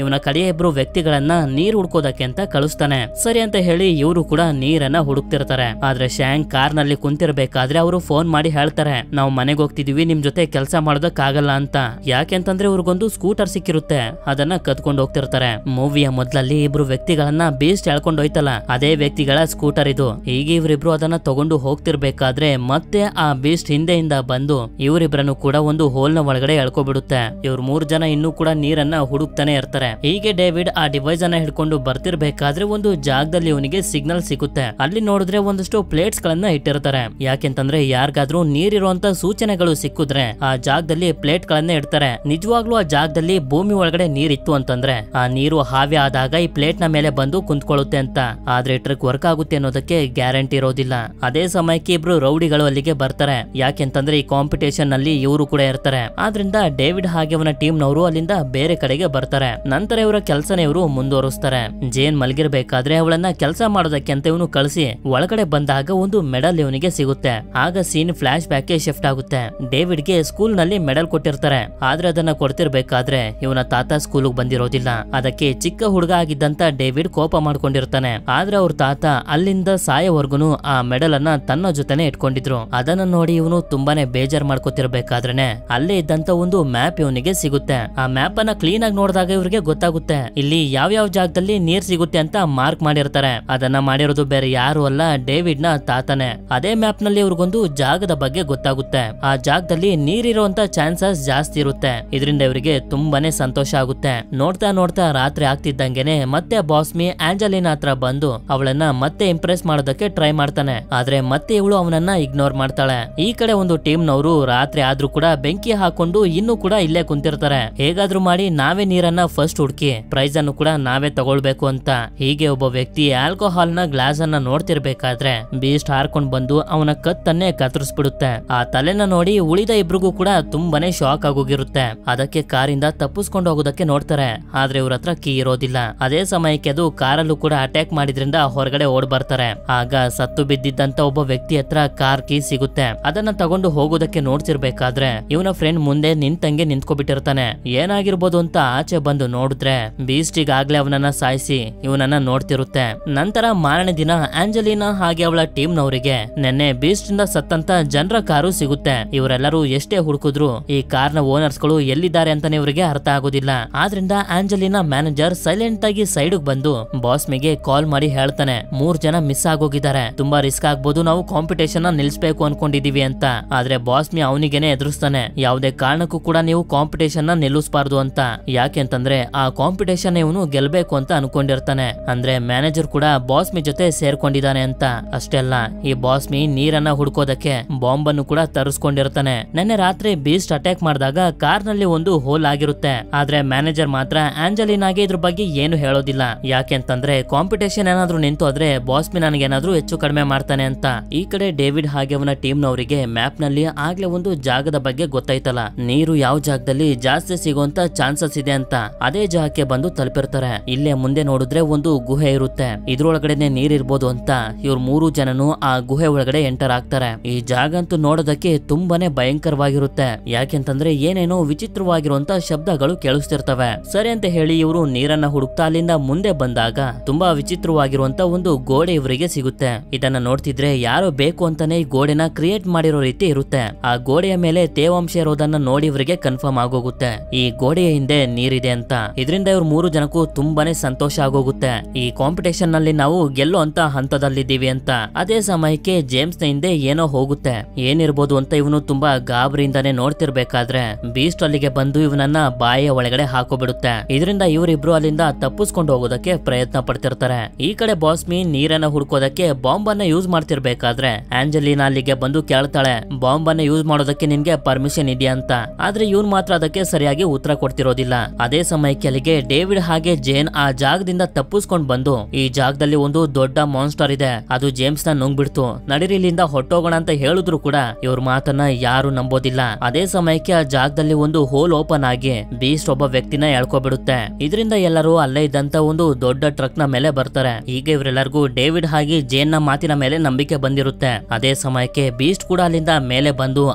ಇವನ ಕಡೆ ಇಬ್ರು ವ್ಯಕ್ತಿಗಳನ್ನ ನೀರ್ ಹುಡ್ಕೋದಕ್ಕೆ ಅಂತ ಕಳಿಸ್ತಾನೆ. ಸರಿ ಅಂತ ಹೇಳಿ ಇವರು ಕೂಡ ನೀರನ್ನ ಹುಡುಕ್ತಿರ್ತಾರೆ. ಆದ್ರೆ ಶ್ಯಾಂಗ್ ಕಾರ್ ನಲ್ಲಿ ಕುಂತಿರ್ಬೇಕಾದ್ರೆ ಅವರು ಫೋನ್ ಮಾಡಿ ಹೇಳ್ತಾರೆ, ನಾವು ಮನೆಗೆ ಹೋಗ್ತಿದೀವಿ, ನಿಮ್ ಜೊತೆ ಕೆಲಸ ಮಾಡೋದಕ್ಕಾಗಲ್ಲ ಅಂತ. ಯಾಕೆಂತಂದ್ರೆ ಇವ್ರಿಗೊಂದು ಸ್ಕೂಟರ್ ಸಿಕ್ಕಿರುತ್ತೆ, ಅದನ್ನ ಕತ್ಕೊಂಡು ಹೋಗ್ತಿರ್ತಾರೆ. ಮೂವಿಯ ಮೊದಲಲ್ಲಿ ಇಬ್ರು ವ್ಯಕ್ತಿಗಳನ್ನ ಬೀಸ್ಟ್ ಎಳ್ಕೊಂಡು ಹೋಯ್ತಲ್ಲ, ಅದೇ ವ್ಯಕ್ತಿಗಳ ಸ್ಕೂಟರ್ ಇದು. ಈಗ ಇವರಿಬ್ರು ಅದನ್ನ ತಗೊಂಡು ಹೋಗ್ತಿರ್ಬೇಕಾದ್ರೆ ಮತ್ತೆ ಆ ಬೀಸ್ಟ್ ಹಿಂದೆಯಿಂದ ಬಂದು ಇವರಿಬ್ರನ್ನು ಕೂಡ ಒಂದು ಹೋಲ್ ನ ಒಳಗಡೆ ಎಳ್ಕೊಬಿಡುತ್ತೆ. ಇವ್ರು 3 ಜನ ಇನ್ನೂ ಕೂಡ ನೀರನ್ನ ಹುಡುಕ್ತಾನೆ ಇರ್ತಾರೆ. ಹೀಗೆ ಡೇವಿಡ್ ಆ ಡಿವೈಸ್ ಅನ್ನ ಹಿಡ್ಕೊಂಡು ಬರ್ತಿರ್ಬೇಕಾದ್ರೆ ಒಂದು ಜಾಗದಲ್ಲಿ ಇವನಿಗೆ ಸಿಗ್ನಲ್ ಸಿಗುತ್ತೆ. ಅಲ್ಲಿ ನೋಡಿದ್ರೆ ಒಂದಷ್ಟು ಪ್ಲೇಟ್ಸ್ ಗಳನ್ನ ಇಟ್ಟಿರ್ತಾರೆ. ಯಾಕೆಂತಂದ್ರೆ ಯಾರಿಗಾದ್ರೂ ನೀರಿರುವಂತ ಸೂಚನೆಗಳು ಸಿಕ್ಕಿದ್ರೆ ಆ ಜಾಗದಲ್ಲಿ ಪ್ಲೇಟ್ ಗಳನ್ನ ಇಡ್ತಾರೆ. ನಿಜವಾಗ್ಲೂ ಆ ಜಾಗದಲ್ಲಿ ಭೂಮಿ ಒಳಗಡೆ ನೀರಿತ್ತು ಅಂತಂದ್ರೆ ಆ ನೀರು ಹಾವಿ ಆದಾಗ ಈ ಪ್ಲೇಟ್ ನ ಮೇಲೆ ಬಂದು ಕುಂತ್ಕೊಳ್ಳುತ್ತೆ ಅಂತ. ಆದ್ರೆ ಟ್ರಿಕ್ ವರ್ಕ್ ಆಗುತ್ತೆ ಅನ್ನೋದಕ್ಕೆ ಗ್ಯಾರಂಟಿ ಇರೋದಿಲ್ಲ. ಅದೇ ಸಮಯಕ್ಕೆ ಇಬ್ರು ರೌಡಿಗಳು ಅಲ್ಲಿಗೆ ಬರ್ತಾರೆ. ಯಾಕೆಂತಂದ್ರೆ ಈ ಕಾಂಪಿಟೇಷನ್ ನಲ್ಲಿ ಇವರು ಕೂಡ ಇರ್ತಾರೆ. ಆದ್ರಿಂದ ಡೇವಿಡ್ ಹಾಗೆ ಅವನ ಟೀಮ್ ನವರು ಅಲ್ಲಿಂದ ಬೇರೆ ಕಡೆಗೆ ಬರ್ತಾರೆ. ನಂತರ ಇವರ ಕೆಲಸನ ಇವರು ಮುಂದುವರಿಸ್ತಾರೆ. ಜೇನ್ ಮಲಗಿರ್ಬೇಕಾದ್ರೆ ಅವಳನ್ನ ಕೆಲಸ ಮಾಡೋದಕ್ಕೆ ಅಂತ ಇವನು ಕಳಿಸಿ ಒಳಗಡೆ ಬಂದಾಗ ಒಂದು ಮೆಡಲ್ ಇವನಿಗೆ ಸಿಗುತ್ತೆ. ಆಗ ಸೀನ್ ಫ್ಲಾಶ್ ಬ್ಯಾಕ್ ಗೆ ಶಿಫ್ಟ್ ಆಗುತ್ತೆ. ಡೇವಿಡ್ ಗೆ ಸ್ಕೂಲ್ ನಲ್ಲಿ ಮೆಡಲ್ ಕೊಟ್ಟಿರ್ತಾರೆ. ಆದ್ರೆ ಅದನ್ನ ಕೊಡ್ತಿರ್ಬೇಕಾದ್ರೆ ಇವನ ತಾತ ಸ್ಕೂಲ್ ಬಂದಿರೋದಿಲ್ಲ. ಅದಕ್ಕೆ ಚಿಕ್ಕ ಹುಡುಗ ಆಗಿದ್ದಂತ ಡೇವಿಡ್ ಕೋಪ ಮಾಡ್ಕೊಂಡಿರ್ತಾನೆ. ಆದ್ರೆ ಅವ್ರ ತಾತ ಅಲ್ಲಿಂದ ಸಾಯವರ್ಗುನು ಆ ಮೆಡಲ್ ಅನ್ನ ತನ್ನ ಜೊತೆನೆ ಇಟ್ಕೊಂಡಿದ್ರು. ಅದನ್ನ ನೋಡಿ ಇವನು ತುಂಬಾನೇ ಬೇಜಾರ್ ಮಾಡ್ಕೊತಿರ್ಬೇಕಾದ್ರೇನೆ ಅಲ್ಲೇ ಇದ್ದಂತ ಒಂದು ಮ್ಯಾಪ್ ಇವನಿಗೆ ಸಿಗುತ್ತೆ. ಆ ಮ್ಯಾಪ್ ಅನ್ನ ಕ್ಲೀನ್ ಆಗಿ ನೋಡಿದಾಗ ಇವ್ರಿಗೆ ಗೊತ್ತಾಗುತ್ತೆ ಇಲ್ಲಿ ಯಾವ ಜಾಗದಲ್ಲಿ ನೀರ್ ಸಿಗುತ್ತೆ ಅಂತ ಮಾರ್ಕ್ ಮಾಡಿರ್ತಾರೆ. ಅದನ್ನ ಮಾಡಿರೋದು ಬೇರೆ ಯಾರು ಅಲ್ಲ, ಡೇವಿಡ್ ನ ತಾತನೆ. ಅದೇ ಮ್ಯಾಪ್ ನಲ್ಲಿ ಇವ್ರಿಗೊಂದು ಜಾಗದ ಬಗ್ಗೆ ಗೊತ್ತಾಗುತ್ತೆ. ಆ ಜಾಗದಲ್ಲಿ ನೀರಿರುವಂತ ಚಾನ್ಸಸ್ ಜಾಸ್ತಿ ಇರುತ್ತೆ. ಇದರಿಂದ ಇವರಿಗೆ ತುಂಬಾನೇ ಸಂತೋಷ ಆಗುತ್ತೆ. ನೋಡ್ತಾ ನೋಡ್ತಾ ರಾತ್ರಿ ಆಗ್ತಿದ್ದಂಗೆನೆ ಮತ್ತೆ ಬಾಸ್ಮಿ ಆಂಜಲಿನಾ ಹತ್ರ ಬಂದು ಅವಳನ್ನ ಮತ್ತೆ ಇಂಪ್ರೆಸ್ ಮಾಡೋದಕ್ಕೆ ಟ್ರೈ ಮಾಡ್ತಾನೆ. ಆದ್ರೆ ಮತ್ತೆ ಇವಳು ಅವನನ್ನ ಇಗ್ನೋರ್ ಮಾಡ್ತಾಳೆ. ಈ ಕಡೆ ಒಂದು ಟೀಮ್ ನವರು ರಾತ್ರಿ ಆದ್ರೂ ಕೂಡ ಬೆಂಕಿ ಹಾಕೊಂಡು ಇನ್ನೂ ಕೂಡ ಇಲ್ಲೇ ಕುಂತಿರ್ತಾರೆ. ಹೇಗಾದ್ರೂ ಮಾಡಿ ನಾವೇ ನೀರನ್ನ ಫಸ್ಟ್ ಹುಡುಕಿ ಪ್ರೈಸ್ ಅನ್ನು ಕೂಡ ನಾವೇ ತಗೊಳ್ಬೇಕು ಅಂತ. ಹೀಗೆ ಒಬ್ಬ ವ್ಯಕ್ತಿ ಆಲ್ಕೋಹಾಲ್ ನ ಗ್ಲಾಸ್ ಅನ್ನ ನೋಡ್ತಿರ್ಬೇಕಾದ್ರೆ ಬೀಸ್ಟ್ ಹಾರ್ಕೊಂಡ್ ಬಂದು ಅವನ ಕತ್ತನ್ನೇ ಕತ್ತರಿಸ್ಬಿಡುತ್ತೆ. ಆ ತಲೆನ ನೋಡಿ ಉಳಿದ ಇಬ್ರಿಗೂ ಕೂಡ ತುಂಬಾನೇ ಶಾಕ್ ಆಗೋಗಿರುತ್ತೆ. ಅದಕ್ಕೆ ಕಾರಿಂದ ತಪ್ಪಿಸ್ಕೊಂಡು ಹೋಗೋದಕ್ಕೆ ನೋಡ್ತಾರೆ. ಆದ್ರೆ ಇವ್ರ ಹತ್ರ ಕೀ ಇರೋದಿಲ್ಲ. ಅದೇ ಸಮಯಕ್ಕೆ ಅದು ಕಾರಲ್ಲೂ ಕೂಡ ಅಟ್ಯಾಕ್ ಮಾಡಿದ್ರಿಂದ ಹೊರಗಡೆ ಓಡ್ ಬರ್ತಾರೆ. ಆಗ ಸತ್ತು ಬಿದ್ದಿದ್ದಂತ ಒಬ್ಬ ವ್ಯಕ್ತಿ ಹತ್ರ ಕಾರ್ ಕೀ ಸಿಗುತ್ತೆ. ಅದನ್ನ ತಗೊಂಡು ಹೋಗೋದಕ್ಕೆ ನೋಡ್ತಿರ್ಬೇಕಾದ್ರೆ ಇವನ ಫ್ರೆಂಡ್ ಮುಂದೆ ನಿಂತಂಗೆ ನಿಂತ್ಕೊಬಿಟ್ಟಿರ್ತಾನೆ. ಏನಾಗಿರ್ಬೋದು ಅಂತ ಆಚೆ ಬಂದು ನೋಡಿದ್ರೆ ಬೀಸ್ಟ್ ಈಗಾಗ್ಲೇ ಅವನನ್ನ ಸಾಯಿಸಿ ಇವನನ್ನ ನೋಡ್ತಿರುತ್ತೆ. ನಂತರ ಮಾರನೇ ದಿನ ಆಂಜಲಿನಾ ಹಾಗೆ ಅವಳ ಟೀಮ್ ನವರಿಗೆ ನೆನ್ನೆ ಬೀಸ್ಟ್ ಇಂದ ಸತ್ತಂತ ಜನರ ಕಾರು ಸಿಗುತ್ತೆ. ಇವರೆಲ್ಲರೂ ಎಷ್ಟೇ ಹುಡುಕಿದ್ರು ಈ ಕಾರ್ ನ ಓನರ್ಸ್ ಗಳು ಎಲ್ಲಿದ್ದಾರೆ ಅಂತಾನೆ ಇವರಿಗೆ ಅರ್ಥ ಆಗೋದಿಲ್ಲ. ಆದ್ರಿಂದ ಆಂಜಲಿನಾ ಮ್ಯಾನೇಜರ್ ಸೈಲೆಂಟ್ ಆಗಿ ಸೈಡ್ ಬಂದು ಬಾಸ್ಮಿಗೆ ಕಾಲ್ ಮಾಡಿ ಹೇಳ್ತಾನೆ 3 ಜನ ಮಿಸ್ ಆಗೋಗಿದ್ದಾರೆ, ತುಂಬಾ ರಿಸ್ಕ್ ಆಗ್ಬೋದು, ನಾವು ಕಾಂಪಿಟೇಷನ್ ನಿಲ್ಸ್ಬೇಕು ಅನ್ಕೊಂಡಿದೀವಿ ಅಂತ. ಆದ್ರೆ ಬಾಸ್ಮಿ ಅವನಿಗೆನೆ ಎದುರಿಸ್ತಾನೆ, ಯಾವುದೇ ಕಾರಣಕ್ಕೂ ಕೂಡ ನೀವು ಕಾಂಪಿಟೇಷನ್ ನಿಲ್ಲಿಸಬಾರ್ದು ಅಂತ. ಯಾಕೆಂತಂದ್ರೆ ಆ ಕಾಂಪಿಟೇಷನ್ ಇವನು ಗೆಲ್ಬೇಕು ಅಂತ ಅನ್ಕೊಂಡಿರ್ತಾನೆ. ಅಂದ್ರೆ ಮ್ಯಾನೇಜರ್ ಕೂಡ ಬಾಸ್ಮಿ ಜೊತೆ ಸೇರ್ಕೊಂಡಿದ್ದಾನೆ ಅಂತ. ಅಷ್ಟೇ ಅಲ್ಲ, ಈ ಬಾಸ್ಮಿ ನೀರನ್ನ ಹುಡ್ಕೋದಕ್ಕೆ ಬಾಂಬ್ ಅನ್ನು ಕೂಡ ತರಿಸ್ಕೊಂಡಿರ್ತಾನೆ. ನೆನ್ನೆ ರಾತ್ರಿ ಬೀಸ್ಟ್ ಅಟ್ಯಾಕ್ ಮಾಡಿದಾಗ ಕಾರ್ ನಲ್ಲಿ ಒಂದು ಹೋಲ್ ಆಗಿರುತ್ತೆ. ಆದ್ರೆ ಮ್ಯಾನೇಜರ್ ಮಾತ್ರ ಆಂಜಲಿನಾಗೆ ಇದ್ರ ಬಗ್ಗೆ ಏನು ಹೇಳೋದಿಲ್ಲ. ಯಾಕೆಂತಂದ್ರೆ ಕಾಂಪಿಟೇಷನ್ ಏನಾದ್ರೂ ನಿಂತೋದ್ರೆ ಬಾಸ್ಮಿ ನನಗೇನಾದ್ರೂ ಹೆಚ್ಚು ಕಡಿಮೆ ಮಾಡ್ತಾನೆ ಅಂತ. ಈ ಕಡೆ ಡೇವಿಡ್ ಹಾಗೆ ಅವನ ಟೀಮ್ ನವರಿಗೆ ಮ್ಯಾಪ್ ನಲ್ಲಿ ಆಗ್ಲೇ ಒಂದು ಜಾಗದ ಬಗ್ಗೆ ಗೊತ್ತಾಯ್ತಲ್ಲ, ನೀರು ಯಾವ ಜಾಗದಲ್ಲಿ ಜಾಸ್ತಿ ಸಿಗುವಂತ ಚಾನ್ಸಸ್ ಇದೆ ಅಂತ. ಅದೇ ಜಾಗಕ್ಕೆ ಬಂದು ತಲುಪಿರ್ತಾರೆ. ಇಲ್ಲೇ ಮುಂದೆ ನೋಡಿದ್ರೆ ಒಂದು ಗುಹೆ ಇರುತ್ತೆ. ಇದ್ರೊಳಗಡೆನೆ ನೀರಿರ್ಬೋದು ಅಂತ ಇವ್ರು 3 ಜನನು ಆ ಗುಹೆ ಒಳಗಡೆ ಎಂಟರ್ ಆಗ್ತಾರೆ. ಈ ಜಾಗ ಅಂತೂ ನೋಡೋದಕ್ಕೆ ತುಂಬಾನೇ ಭಯಂಕರವಾಗಿರುತ್ತೆ. ಯಾಕೆಂತಂದ್ರೆ ಏನೇನೋ ವಿಚಿತ್ರವಾಗಿರುವಂತ ಶಬ್ದಗಳು ಕೇಳಿಸ್ತಿರ್ತವೆ. ಸರಿ ಅಂತ ಹೇಳಿ ಇವರು ನೀರನ್ನ ಹುಡುಕ್ತಾ ಅಲ್ಲಿಂದ ಮುಂದೆ ಬಂದಾಗ ತುಂಬಾ ವಿಚಿತ್ರವಾಗಿರುವಂತ ಒಂದು ಗೋಡೆ ಇವರಿಗೆ ಸಿಗುತ್ತೆ. ಇದನ್ನ ನೋಡ್ತಿದ್ರೆ ಯಾರೋ ಬೇಕು ಅಂತಾನೆ ಈ ಗೋಡೆನ ಕ್ರಿಯೇಟ್ ಮಾಡಿರೋ ರೀತಿ ಇರುತ್ತೆ. ಆ ಗೋಡೆಯ ಮೇಲೆ ತೇವಾಂಶ ಇರೋದನ್ನ ನೋಡಿ ಇವರಿಗೆ ಕನ್ಫರ್ಮ್ ಆಗೋಗುತ್ತೆ ಈ ಗೋಡೆಯ ಹಿಂದೆ ನೀರಿದೆ ಅಂತ. ಇದರಿಂದ ಇವ್ರು 3 ಜನಕ್ಕೂ ತುಂಬಾನೇ ಸಂತೋಷ ಆಗೋಗುತ್ತೆ. ಈ ಕಾಂಪಿಟೇಷನ್ ನಲ್ಲಿ ನಾವು ಗೆಲ್ಲೋ ಅಂತ ಹಂತದಲ್ಲಿದ್ದೀವಿ ಅಂತ. ಅದೇ ಸಮಯಕ್ಕೆ ಜೇಮ್ಸ್ ನ ಹಿಂದೆ ಏನೋ ಹೋಗುತ್ತೆ. ಏನಿರ್ಬೋದು ಅಂತ ಇವನು ತುಂಬಾ ಗಾಬರಿಯಿಂದಾನೆ ನೋಡ್ತಿರ್ಬೇಕಾದ್ರೆ ಬೀಸ್ಟ್ ಅಲ್ಲಿಗೆ ಬಂದು ಇವನನ್ನ ಬಾಯಿಯ ಒಳಗಡೆ ಹಾಕೋಬಿಡುತ್ತೆ. ಇದರಿಂದ ಇವರಿಬ್ರು ಅಲ್ಲಿಂದ ತಪ್ಪಿಸ್ಕೊಂಡು ಹೋಗೋದಕ್ಕೆ ಪ್ರಯತ್ನ ಪಡ್ತಿರ್ತಾರೆ. ಈ ಕಡೆ ಬಾಸ್ಮಿ ನೀರನ್ನ ಹುಡ್ಕೋದಕ್ಕೆ ಬಾಂಬ್ ಅನ್ನ ಯೂಸ್ ಮಾಡ್ತಿರ್ಬೇಕಾದ್ರೆ ಆಂಜಲಿನಾ ಅಲ್ಲಿಗೆ ಬಂದು ಕೇಳ್ತಾಳೆ, ಕೇಳ್ತಾಳೆ, ಬಾಂಬ್ ಅನ್ನ ಯೂಸ್ ಮಾಡೋದಕ್ಕೆ ನಿನ್ಗೆ ಪರ್ಮಿಷನ್ ಇದೆಯಾ ಅಂತ. ಆದ್ರೆ ಇವ್ನು ಮಾತ್ರ ಅದಕ್ಕೆ ಸರಿಯಾಗಿ ಉತ್ತರ ಕೊಡ್ತಿರೋದಿಲ್ಲ. ಅದೇ ಸಮಯಕ್ಕೆ ಅಲ್ಲಿಗೆ ಡೇವಿಡ್ ಹಾಗೆ ಜೇನ್ ಆ ಜಾಗದಿಂದ ತಪ್ಪಿಸ್ಕೊಂಡ್ ಬಂದು, ಈ ಜಾಗದಲ್ಲಿ ಒಂದು ದೊಡ್ಡ ಮಾನ್ಸ್ಟರ್ ಇದೆ, ಅದು ಜೇಮ್ಸ್ ನ ನುಂಗ್ಬಿಡ್ತು, ನಡಿರಿ ಇಲ್ಲಿಂದ ಹೊಟ್ಟೋಗೋಣ ಅಂತ ಹೇಳಿದ್ರು ಕೂಡ ಇವ್ರ ಮಾತನ್ನ ಯಾರು ನಂಬೋದಿಲ್ಲ. ಅದೇ ಸಮಯಕ್ಕೆ ಆ ಜಾಗದಲ್ಲಿ ಒಂದು ಹೋಲ್ ಓಪನ್ ಆಗಿ ಬೀಸ್ಟ್ ಒಬ್ಬ ವ್ಯಕ್ತಿನ ಎಳ್ಕೊಬಿಡುತ್ತೆ. ಇದರಿಂದ ಎಲ್ಲರೂ ಅಲ್ಲೇ ಇದ್ದಂತ ಒಂದು ದೊಡ್ಡ ಟ್ರಕ್ ನ ಮೇಲೆ ಬರ್ತಾರೆ. ಈಗ ಇವರೆಲ್ಲರಿಗೂ ಡೇವಿಡ್ ಹಾಗೆ ಜೇನ್ ನ ಮಾತಿನ ಮೇಲೆ ನಂಬಿಕೆ ಬಂದಿರುತ್ತೆ. ಅದೇ ಸಮಯಕ್ಕೆ ಬೀಸ್ಟ್ ಕೂಡ ಅಲ್ಲಿಂದ ಮೇಲೆ ಬಂದು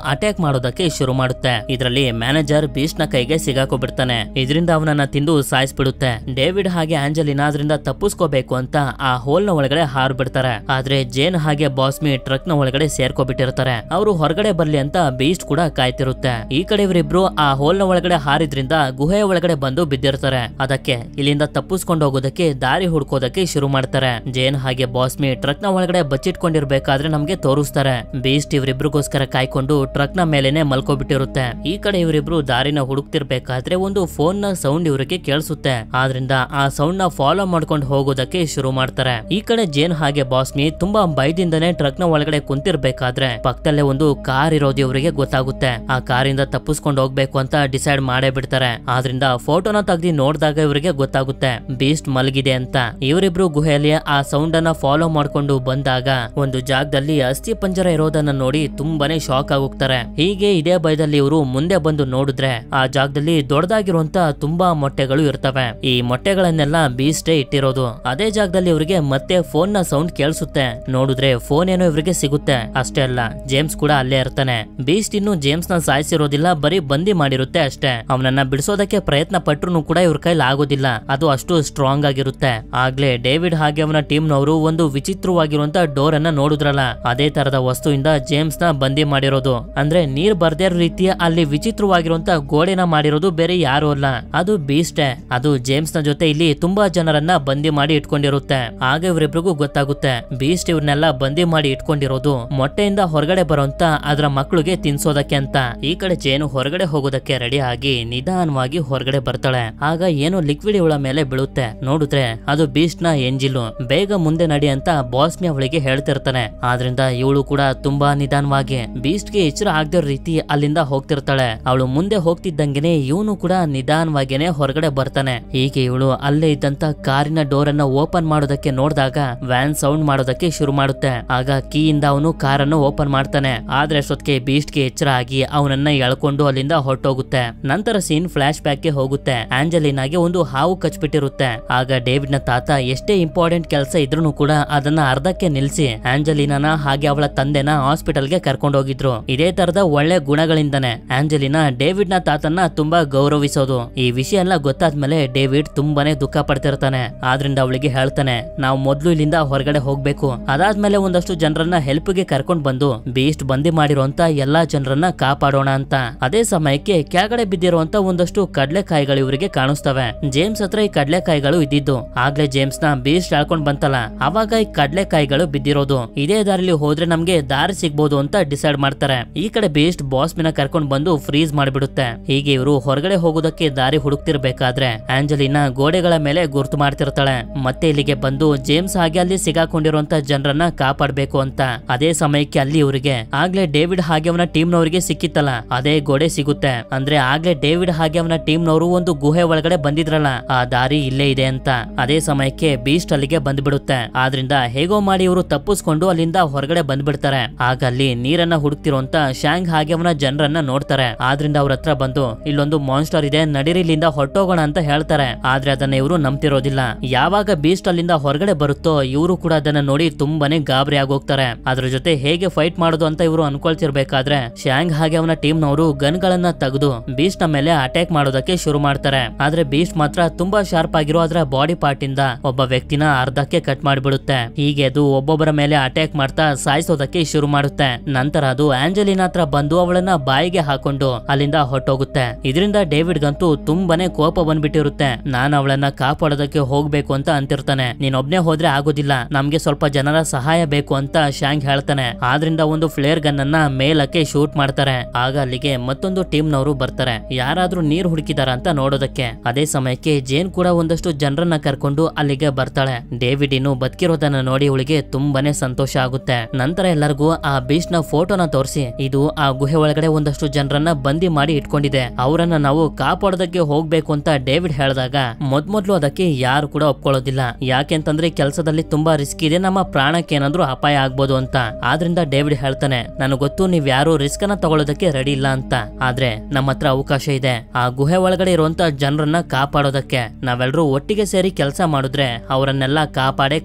ಅಟ್ಯಾಕ್ ಮಾಡೋದಕ್ಕೆ ಶುರು ಮಾಡುತ್ತೆ. ಇದರಲ್ಲಿ ಮ್ಯಾನೇಜರ್ ಬೀಸ್ಟ್ ನ ಕೈಗೆ ಸಿಗಾಕೋಬಿಡ್ತಾನೆ. ಇದರಿಂದ ಅವನನ್ನ ತಿಂದು ಸಾಯಿಸ್ಬಿಡುತ್ತೆ. ಡೇವಿಡ್ ಹಾಗೆ ಆಂಜಲಿನಾ ಅದರಿಂದ ತಪ್ಪಿಸ್ಕೋಬೇಕು ಅಂತ ಆ ಹೋಲ್ ನ ಒಳಗಡೆ ಹಾರು ಬಿಡ್ತಾರೆ. ಆದ್ರೆ ಜೇನ್ ಹಾಗೆ ಬಾಸ್ಮಿ ಟ್ರಕ್ ನ ಒಳಗಡೆ ಸೇರ್ಕೊಬಿಟ್ಟಿರ್ತಾರೆ. ಅವರು ಹೊರಗಡೆ ಬರ್ಲಿ ಅಂತ ಬೀಸ್ಟ್ ಕೂಡ ಕಾಯ್ತಿರುತ್ತೆ. ಈ ಕಡೆ ಇವರಿಬ್ರು ಆ ಹೋಲ್ ನ ಒಳಗಡೆ ಹಾರಿದ್ರಿಂದ ಗುಹೆಯ ಒಳಗಡೆ ಬಂದು ಬಿದ್ದಿರ್ತಾರೆ. ಅದಕ್ಕೆ ಇಲ್ಲಿಂದ ತಪ್ಪಿಸ್ಕೊಂಡು ಹೋಗೋದಕ್ಕೆ ದಾರಿ ಹುಡ್ಕೋದಕ್ಕೆ ಶುರು ಮಾಡ್ತಾರೆ. ಜೇನ್ ಹಾಗೆ ಬಾಸ್ಮಿ ಟ್ರಕ್ ನ ಒಳಗಡೆ ಬಚ್ಚಿಟ್ಕೊಂಡಿರ್ಬೇಕಾದ್ರೆ ನಮ್ಗೆ ತೋರಿಸ್ತಾರೆ. ಬೀಸ್ಟ್ ಇವರಿಬ್ರಿಗೋಸ್ಕರ ಕಾಯ್ಕೊಂಡು ಟ್ರಕ್ ನ ಮೇಲೆನೆ ಮಲ್ಕೋಬಿಟ್ಟಿರುತ್ತೆ. ಈ ಕಡೆ ಇವರಿಬ್ರು ದಾರಿನ ಹುಡುಕ್ತಿರ್ಬೇಕಾದ್ರೆ ಒಂದು ಫೋನ್ ನ ಸೌಂಡ್ ಇವರಿಗೆ ಕೇಳಿಸುತ್ತೆ. ಆದ್ರಿಂದ ಆ ಸೌಂಡ್ ನ ಫಾಲೋ ಮಾಡ್ಕೊಂಡು ಹೋಗೋದಕ್ಕೆ ಶುರು ಮಾಡ್ತಾರೆ. ಈ ಕಡೆ ಜೇನ್ ಹಾಗೆ ಬಾಸ್ಮಿ ತುಂಬಾ ಭಯದಿಂದನೇ ಟ್ರಕ್ ನ ಒಳಗಡೆ ಕುಂತಿರ್ಬೇಕಾದ್ರೆ ಪಕ್ಕದಲ್ಲೇ ಒಂದು ಕಾರ್ ಇರೋದು ಇವರಿಗೆ ಗೊತ್ತಾಗುತ್ತೆ. ಆ ಕಾರಿಂದ ತಪ್ಪಿಸ್ಕೊಂಡು ಹೋಗ್ಬೇಕು ಅಂತ ಡಿಸೈಡ್ ಮಾಡೇ ಬಿಡ್ತಾರೆ. ಆದ್ರಿಂದ ಫೋಟೋನ ತೆಗ್ದಿ ನೋಡಿದಾಗ ಇವರಿಗೆ ಗೊತ್ತಾಗುತ್ತೆ ಬೀಸ್ಟ್ ಮಲಗಿದೆ ಅಂತ. ಇವರಿಬ್ರು ಗುಹೆಯಲ್ಲಿ ಆ ಸೌಂಡ್ ಅನ್ನ ಫಾಲೋ ಮಾಡ್ಕೊಂಡು ಬಂದಾಗ ಒಂದು ಜಾಗದಲ್ಲಿ ಅಸ್ಥಿ ಪಂಜರ ಇರೋದನ್ನ ನೋಡಿ ತುಂಬಾನೇ ಶಾಕ್ ಆಗೋಗ್ತಾರೆ. ಹೀಗೆ ಇದೇ ಭಯದಲ್ಲಿ ಇವರು ಮುಂದೆ ಬಂದು ನೋಡಿದ್ರೆ ಆ ಜಾಗದಲ್ಲಿ ದೊಡ್ಡದಾಗಿರುವಂತ ತುಂಬಾ ಮೊಟ್ಟೆಗಳು ಇರ್ತವೆ. ಈ ಮೊಟ್ಟೆಗಳನ್ನೆಲ್ಲ ಬೀಸ್ಟೇ ಇಟ್ಟಿರೋದು. ಅದೇ ಜಾಗದಲ್ಲಿ ಇವರಿಗೆ ಮತ್ತೆ ಫೋನ್ ನ ಸೌಂಡ್ ಕೇಳಿಸುತ್ತೆ. ನೋಡಿದ್ರೆ ಫೋನ್ ಏನೋ ಇವರಿಗೆ ಸಿಗುತ್ತೆ. ಅಷ್ಟೇ ಅಲ್ಲ, ಜೇಮ್ಸ್ ಕೂಡ ಅಲ್ಲೇ ಇರ್ತಾನೆ. ಬೀಸ್ಟ್ ಇನ್ನು ಜೇಮ್ಸ್ ನ ಸಾಯಿಸಿರೋದಿಲ್ಲ, ಬರೀ ಬಂದಿ ಮಾಡಿರುತ್ತೆ ಅಷ್ಟೇ. ಅವನನ್ನ ಬಿಡಿಸೋದಕ್ಕೆ ಪ್ರಯತ್ನ ಪಟ್ರು ಕೂಡ ಇವ್ರ ಕೈಲಿ ಆಗೋದಿಲ್ಲ. ಅದು ಅಷ್ಟು ಸ್ಟ್ರಾಂಗ್ ಆಗಿರುತ್ತೆ. ಆಗ್ಲೇ ಡೇವಿಡ್ ಹಾಗೆ ಅವನ ಟೀಮ್ ನವರು ಒಂದು ವಿಚಿತ್ರವಾಗಿರುವಂತ ಡೋರ್ ಅನ್ನ ನೋಡಿದ್ರಲ್ಲ, ಅದೇ ತರದ ವಸ್ತುವಿಂದ ಜೇಮ್ಸ್ ನ ಬಂದಿ ಮಾಡಿರೋದು. ಅಂದ್ರೆ ನೀರ್ ಬರ್ದೇ ಇರೋ ರೀತಿಯ ಅಲ್ಲಿ ವಿಚಿತ್ರವಾಗಿರುವಂತ ಗೋಡೆನ ಮಾಡಿರೋದು ಬೇರೆ ಯಾರು ಅಲ್ಲ, ಅದು ಬೀಸ್ಟೇ. ಅದು ಜೇಮ್ಸ್ ನ ಜೊತೆ ಇಲ್ಲಿ ತುಂಬಾ ಜನರನ್ನ ಬಂದಿ ಮಾಡಿ ಇಟ್ಕೊಂಡಿರುತ್ತೆ. ಆಗ ಇವರಿಬ್ರಿಗೂ ಗೊತ್ತಾಗುತ್ತೆ ಬೀಸ್ಟ್ ಇವ್ರನ್ನೆಲ್ಲ ಬಂದಿ ಮಾಡಿ ಇಟ್ಕೊಂಡಿರೋದು ಮೊಟ್ಟೆಯಿಂದ ಹೊರಗಡೆ ಬರೋಂತ ಅದರ ಮಕ್ಕಳಿಗೆ ತಿನ್ಸೋದಕ್ಕೆ ಅಂತ. ಈ ಕಡೆ ಜೇನು ಹೊರಗಡೆ ಹೋಗೋದಕ್ಕೆ ರೆಡಿ ಆಗಿ ನಿಧಾನವಾಗಿ ಹೊರಗಡೆ ಬರ್ತಾಳೆ. ಆಗ ಏನೋ ಲಿಕ್ವಿಡ್ ಇವಳ ಮೇಲೆ ಬೀಳುತ್ತೆ. ನೋಡಿದ್ರೆ ಅದು ಬೀಸ್ಟ್ ನ ಎಂಜಿಲು. ಬೇಗ ಮುಂದೆ ನಡಿ ಅಂತ ಬಾಸ್ಮಿ ಅವಳಿಗೆ ಹೇಳ್ತಿರ್ತಾನೆ. ಆದ್ರಿಂದ ಇವಳು ಕೂಡ ತುಂಬಾ ನಿಧಾನವಾಗಿ ಬೀಸ್ಟ್ ಗೆ ಎಚ್ಚರ ಆಗದಿರೋ ರೀತಿ ಅಲ್ಲಿಂದ ಹೋಗ್ತಿರ್ತಾಳೆ. ಅವಳು ಮುಂದೆ ಹೋಗ್ತಿದ್ದಂಗೆನೆ ಇವನು ಕೂಡ ನಿಧಾನವಾಗೇನೆ ಹೊರಗಡೆ ಬರ್ತಾನೆ. ಹೀಗೆ ಇವಳು ಅಲ್ಲೇ ಇದ್ದಂತ ಕಾರಿನ ಡೋರ್ ಅನ್ನ ಓಪನ್ ಮಾಡೋದಕ್ಕೆ ನೋಡಿದಾಗ ವ್ಯಾನ್ ಸೌಂಡ್ ಮಾಡೋದಕ್ಕೆ ಶುರು ಮಾಡುತ್ತೆ. ಆಗ ಕೀಯಿಂದ ಅವನು ಕಾರನ್ನು ಓಪನ್ ಮಾಡ್ತಾನೆ. ಆದ್ರೆ ಅಷ್ಟೊತ್ತಿಗೆ ಬೀಸ್ಟ್ ಗೆ ಎಚ್ಚರ ಆಗಿ ಅವನನ್ನ ಎಳ್ಕೊಂಡು ಅಲ್ಲಿಂದ ಹೊರಟೋಗುತ್ತೆ. ನಂತರ ಸೀನ್ ಫ್ಲಾಶ್ ಬ್ಯಾಕ್ ಗೆ ಹೋಗುತ್ತೆ. ಆಂಜಲಿನಾಗೆ ಒಂದು ಹಾವು ಕಚ್ಬಿಟ್ಟಿರುತ್ತೆ. ಆಗ ಡೇವಿಡ್ ನ ತಾತ ಎಷ್ಟೇ ಇಂಪಾರ್ಟೆಂಟ್ ಕೆಲಸ ಇದ್ರೂ ಕೂಡ ಅದನ್ನ ಅರ್ಧಕ್ಕೆ ನಿಲ್ಸಿ ಆಂಜಲಿನಾನ ಹಾಗೆ ಅವಳ ತಂದೆನ ಹಾಸ್ಪಿಟಲ್ ಗೆ ಕರ್ಕೊಂಡು ಹೋಗಿದ್ರು. ಇದೇ ತರದ ಒಳ್ಳೆ ಗುಣಗಳಿಂದಾನೆ ಆಂಜಲಿನಾ ಡೇವಿಡ್ ನ ತಾತನ್ನ ತುಂಬಾ ಗೌರವಿಸೋದು. ಈ ವಿಷಯ ಎಲ್ಲ ಗೊತ್ತಾದ್ಮೇಲೆ ಡೇವಿಡ್ ತುಂಬಾನೇ ದುಃಖ ಪಡ್ತಿರ್ತಾನೆ. ಆದ್ರಿಂದ ಅವಳಿಗೆ ಹೇಳ್ತಾನೆ, ನಾವು ಮೊದ್ಲು ಇಲ್ಲಿಂದ ಹೊರಗಡೆ ಹೋಗ್ಬೇಕು. ಅದಾದ್ಮೇಲೆ ಒಂದಷ್ಟು ಜನರನ್ನ ಹೆಲ್ಪ್ ಗೆ ಕರ್ಕೊಂಡ್ ಬಂದು ಬೀಸ್ಟ್ ಬಂದಿ ಮಾಡಿರುವಂತ ಎಲ್ಲಾ ಜನರನ್ನ ಕಾಪಾಡೋಣ ಅಂತ. ಅದೇ ಸಮಯಕ್ಕೆ ಕೆಳಗಡೆ ಬಿದ್ದಿರುವಂತ ಒಂದಷ್ಟು ಕಡ್ಲೆಕಾಯಿಗಳು ಇವರಿಗೆ ಕಾಣಿಸ್ತವೆ. ಜೇಮ್ಸ್ ಹತ್ರ ಈ ಕಡ್ಲೆಕಾಯಿಗಳು ಇದ್ದಿದ್ದು. ಆಗ್ಲೇ ಜೇಮ್ಸ್ ನ ಬೀಸ್ಟ್ ಎಳ್ಕೊಂಡ್ ಬಂತಲ್ಲ, ಅವಾಗ ಈ ಕಡ್ಲೆಕಾಯಿಗಳು ಬಿದ್ದಿರೋದು. ಇದೇ ದಾರಿಲಿ ಹೋದ್ರೆ ನಮ್ಗೆ ದಾರಿ ಸಿಗ್ಬೋದು ಅಂತ ಡಿಸೈಡ್ ಮಾಡ್ತಾರೆ. ಈ ಕಡೆ ಬೀಸ್ಟ್ ಬಾಸ್ಮಿನ ಕರ್ಕೊಂಡ್ ಬಂದು ಫ್ರೀಸ್ ಮಾಡ್ಬಿಡುತ್ತೆ. ಹೀಗೆ ಇವರು ಹೊರಗಡೆ ಹೋಗೋದಕ್ಕೆ ದಾರಿ ಹುಡುಕ್ತಿರ್ಬೇಕಾದ್ರೆ ಆಂಜಲಿನಾ ಗೋಡೆಗಳ ಮೇಲೆ ಗುರ್ತು ಮಾಡ್ತಿರ್ತಾಳೆ. ಮತ್ತೆ ಇಲ್ಲಿಗೆ ಬಂದು ಜೇಮ್ಸ್ ಹಾಗೆ ಅಲ್ಲಿ ಸಿಗಾಕೊಂಡಿರುವಂತ ಜನರನ್ನ ಕಾಪಾಡ್ಬೇಕು ಅಂತ. ಅದೇ ಸಮಯಕ್ಕೆ ಅಲ್ಲಿ ಇವರಿಗೆ ಆಗ್ಲೇ ಡೇವಿಡ್ ಹಾಗೆ ಅವನ ಟೀಮ್ ನವರಿಗೆ ಸಿಕ್ಕಿತ್ತಲ್ಲ ಅದೇ ಗೋಡೆ ಸಿಗುತ್ತೆ. ಅಂದ್ರೆ ಆಗ್ಲೇ ಡೇವಿಡ್ ಹಾಗೆ ಅವನ ಟೀಮ್ ನವರು ಒಂದು ಗುಹೆ ಒಳಗಡೆ ಬಂದಿದ್ರಲ್ಲ, ಆ ದಾರಿ ಇಲ್ಲೇ ಇದೆ ಅಂತ. ಅದೇ ಸಮಯಕ್ಕೆ ಬೀಸ್ಟ್ ಅಲ್ಲಿಗೆ ಬಂದ್ಬಿಡುತ್ತೆ. ಆದ್ರಿಂದ ಹೇಗೋ ಮಾಡಿ ಇವರು ತಪ್ಪಿಸ್ಕೊಂಡು ಅಲ್ಲಿಂದ ಹೊರಗಡೆ ಬಂದ್ಬಿಡ್ತಾರೆ. ಆಗ ಅಲ್ಲಿ ನೀರನ್ನ ಹುಡುಕ್ತಿರುವಂತ ಶಾಂಗ್ ಹಾಗೆ ಅವನ ಜನರನ್ನ ನೋಡ್ತಾರೆ. ಆದ್ರಿಂದ ಅವ್ರ ಹತ್ರ ಬಂದು ಇಲ್ಲೊಂದು ಮಾನ್ಸ್ಟರ್ ಇದೆ, ನಡಿರಿ ಇಲ್ಲಿಂದ ಹೊರಟೋಗೋಣ ಅಂತ ಹೇಳ್ತಾರೆ. ಆದ್ರೆ ಅದನ್ನ ಇವರು ನಂಬ್ತಿರೋದಿಲ್ಲ. ಯಾವಾಗ ಬೀಸ್ಟ್ ಅಲ್ಲಿಂದ ಹೊರಗಡೆ ಬರುತ್ತೋ ಇವರು ಕೂಡ ಅದನ್ನ ನೋಡಿ ತುಂಬಾನೇ ಗಾಬರಿ ಆಗೋಗ್ತಾರೆ. ಅದ್ರ ಜೊತೆ ಹೇಗೆ ಫೈಟ್ ಮಾಡೋದು ಅಂತ ಇವರು ಅನ್ಕೊಳ್ತಿರ್ಬೇಕಾದ್ರೆ ಶಾಂಗ್ ಹಾಗೆ ಅವನ ಟೀಮ್ ನವರು ಗನ್ ಗಳನ್ನ ತೆಗೆದು ಬೀಸ್ಟ್ ನ ಮೇಲೆ ಅಟ್ಯಾಕ್ ಮಾಡೋದಕ್ಕೆ ಶುರು ಮಾಡ್ತಾರೆ. ಆದ್ರೆ ಬೀಸ್ಟ್ ಮಾತ್ರ ತುಂಬಾ ಶಾರ್ಪ್ ಆಗಿರೋ ಅದರ ಬಾಡಿ ಪಾರ್ಟ್ ಇಂದ ಒಬ್ಬ ವ್ಯಕ್ತಿನ ಅರ್ಧಕ್ಕೆ ಕಟ್ ಮಾಡಿಬಿಡುತ್ತೆ. ಹೀಗೆ ಅದು ಒಬ್ಬೊಬ್ಬರ ಮೇಲೆ ಅಟ್ಯಾಕ್ ಮಾಡ್ತಾ ಸಾಯಿಸೋದಕ್ಕೆ ಶುರು ಮಾಡುತ್ತೆ. ನಂತರ ಅದು ಆಂಜಲಿನಾ ಹತ್ರ ಬಂದು ಅವಳನ್ನ ಬಾಯಿಗೆ ಹಾಕೊಂಡು ಅಲ್ಲಿಂದ ಹೊರಟೋಗುತ್ತೆ. ಇದರಿಂದ ಡೇವಿಡ್ ಗಂತೂ ತುಂಬಾನೇ ಕೋಪ ಬಂದ್ಬಿಟ್ಟಿರುತ್ತೆ. ನಾನು ಅವಳನ್ನ ಕಾಪಾಡೋದಕ್ಕೆ ಹೋಗ್ಬೇಕು ಅಂತ ಅಂತಿರ್ತಾನೆ. ನೀನೊಬ್ನೇ ಹೋದ್ರೆ ಆಗೋದಿಲ್ಲ, ನಮ್ಗೆ ಸ್ವಲ್ಪ ಜನರ ಸಹಾಯ ಬೇಕು ಅಂತ ಶಾಂಗ್ ಹೇಳ್ತಾನೆ. ಆದ್ರಿಂದ ಒಂದು ಫ್ಲೇರ್ ಗನ್ ಅನ್ನ ಮೇಲಕ್ಕೆ ಶೂಟ್ ಮಾಡ್ತಾರೆ. ಆಗ ಅಲ್ಲಿಗೆ ಮತ್ತೊಂದು ಟೀಮ್ ನವರು ಬರ್ತಾರೆ, ಯಾರಾದ್ರೂ ನೀರ್ ಹುಡುಕಿದಾರ ಅಂತ ನೋಡೋದಕ್ಕೆ. ಅದೇ ಸಮಯಕ್ಕೆ ಜೇನ್ ಕೂಡ ಒಂದಷ್ಟು ಜನರನ್ನ ಕರ್ಕೊಂಡು ಅಲ್ಲಿಗೆ ಬರ್ತಾಳೆ. ಡೇವಿಡ್ ಇನ್ನು ಬದುಕಿರೋದನ್ನ ನೋಡಿ ಅವಳಿಗೆ ತುಂಬಾನೇ ಸಂತೋಷ ಆಗುತ್ತೆ. ನಂತರ ಎಲ್ಲರಿಗೂ ಆ ಬೀಸ್ಟ್ ನ ಗುಹೆಯೊಳಗಿನ ಫೋಟೋನ ತೋರಿಸಿ ಇದು ಆ ಗುಹೆ ಒಳಗಡೆ ಒಂದಷ್ಟು ಜನರನ್ನ ಬಂದಿ ಮಾಡಿ ಇಟ್ಕೊಂಡಿದೆ, ಅವರನ್ನ ನಾವು ಕಾಪಾಡೋದಕ್ಕೆ ಹೋಗ್ಬೇಕು ಅಂತ ಡೇವಿಡ್ ಹೇಳಿದಾಗ ಮೊದ್ಲು ಅದಕ್ಕೆ ಯಾರು ಕೂಡ ಒಪ್ಕೊಳ್ಳೋದಿಲ್ಲ. ಯಾಕೆಂತಂದ್ರೆ ಕೆಲಸದಲ್ಲಿ ತುಂಬಾ ರಿಸ್ಕ್ ಇದೆ, ನಮ್ಮ ಪ್ರಾಣಕ್ಕೆ ಏನಾದ್ರೂ ಅಪಾಯ ಆಗ್ಬೋದು ಅಂತ. ಆದ್ರಿಂದ ಡೇವಿಡ್ ಹೇಳ್ತಾನೆ, ನನಗೆ ಗೊತ್ತು ನೀವ್ ಯಾರು ರಿಸ್ಕ್ ಅನ್ನ ತಗೊಳ್ಳೋದಕ್ಕೆ ರೆಡಿ ಇಲ್ಲ ಅಂತ, ಆದ್ರೆ ನಮ್ಮ ಹತ್ರ ಅವಕಾಶ ಇದೆ. ಆ ಗುಹೆ ಒಳಗಡೆ ಇರುವಂತ ಜನರನ್ನ ಕಾಪಾಡೋದಕ್ಕೆ ನಾವೆಲ್ಲರೂ ಒಟ್ಟಿಗೆ ಸೇರಿ ಕೆಲಸ ಮಾಡಿದ್ರೆ ಅವರನ್ನೆಲ್ಲ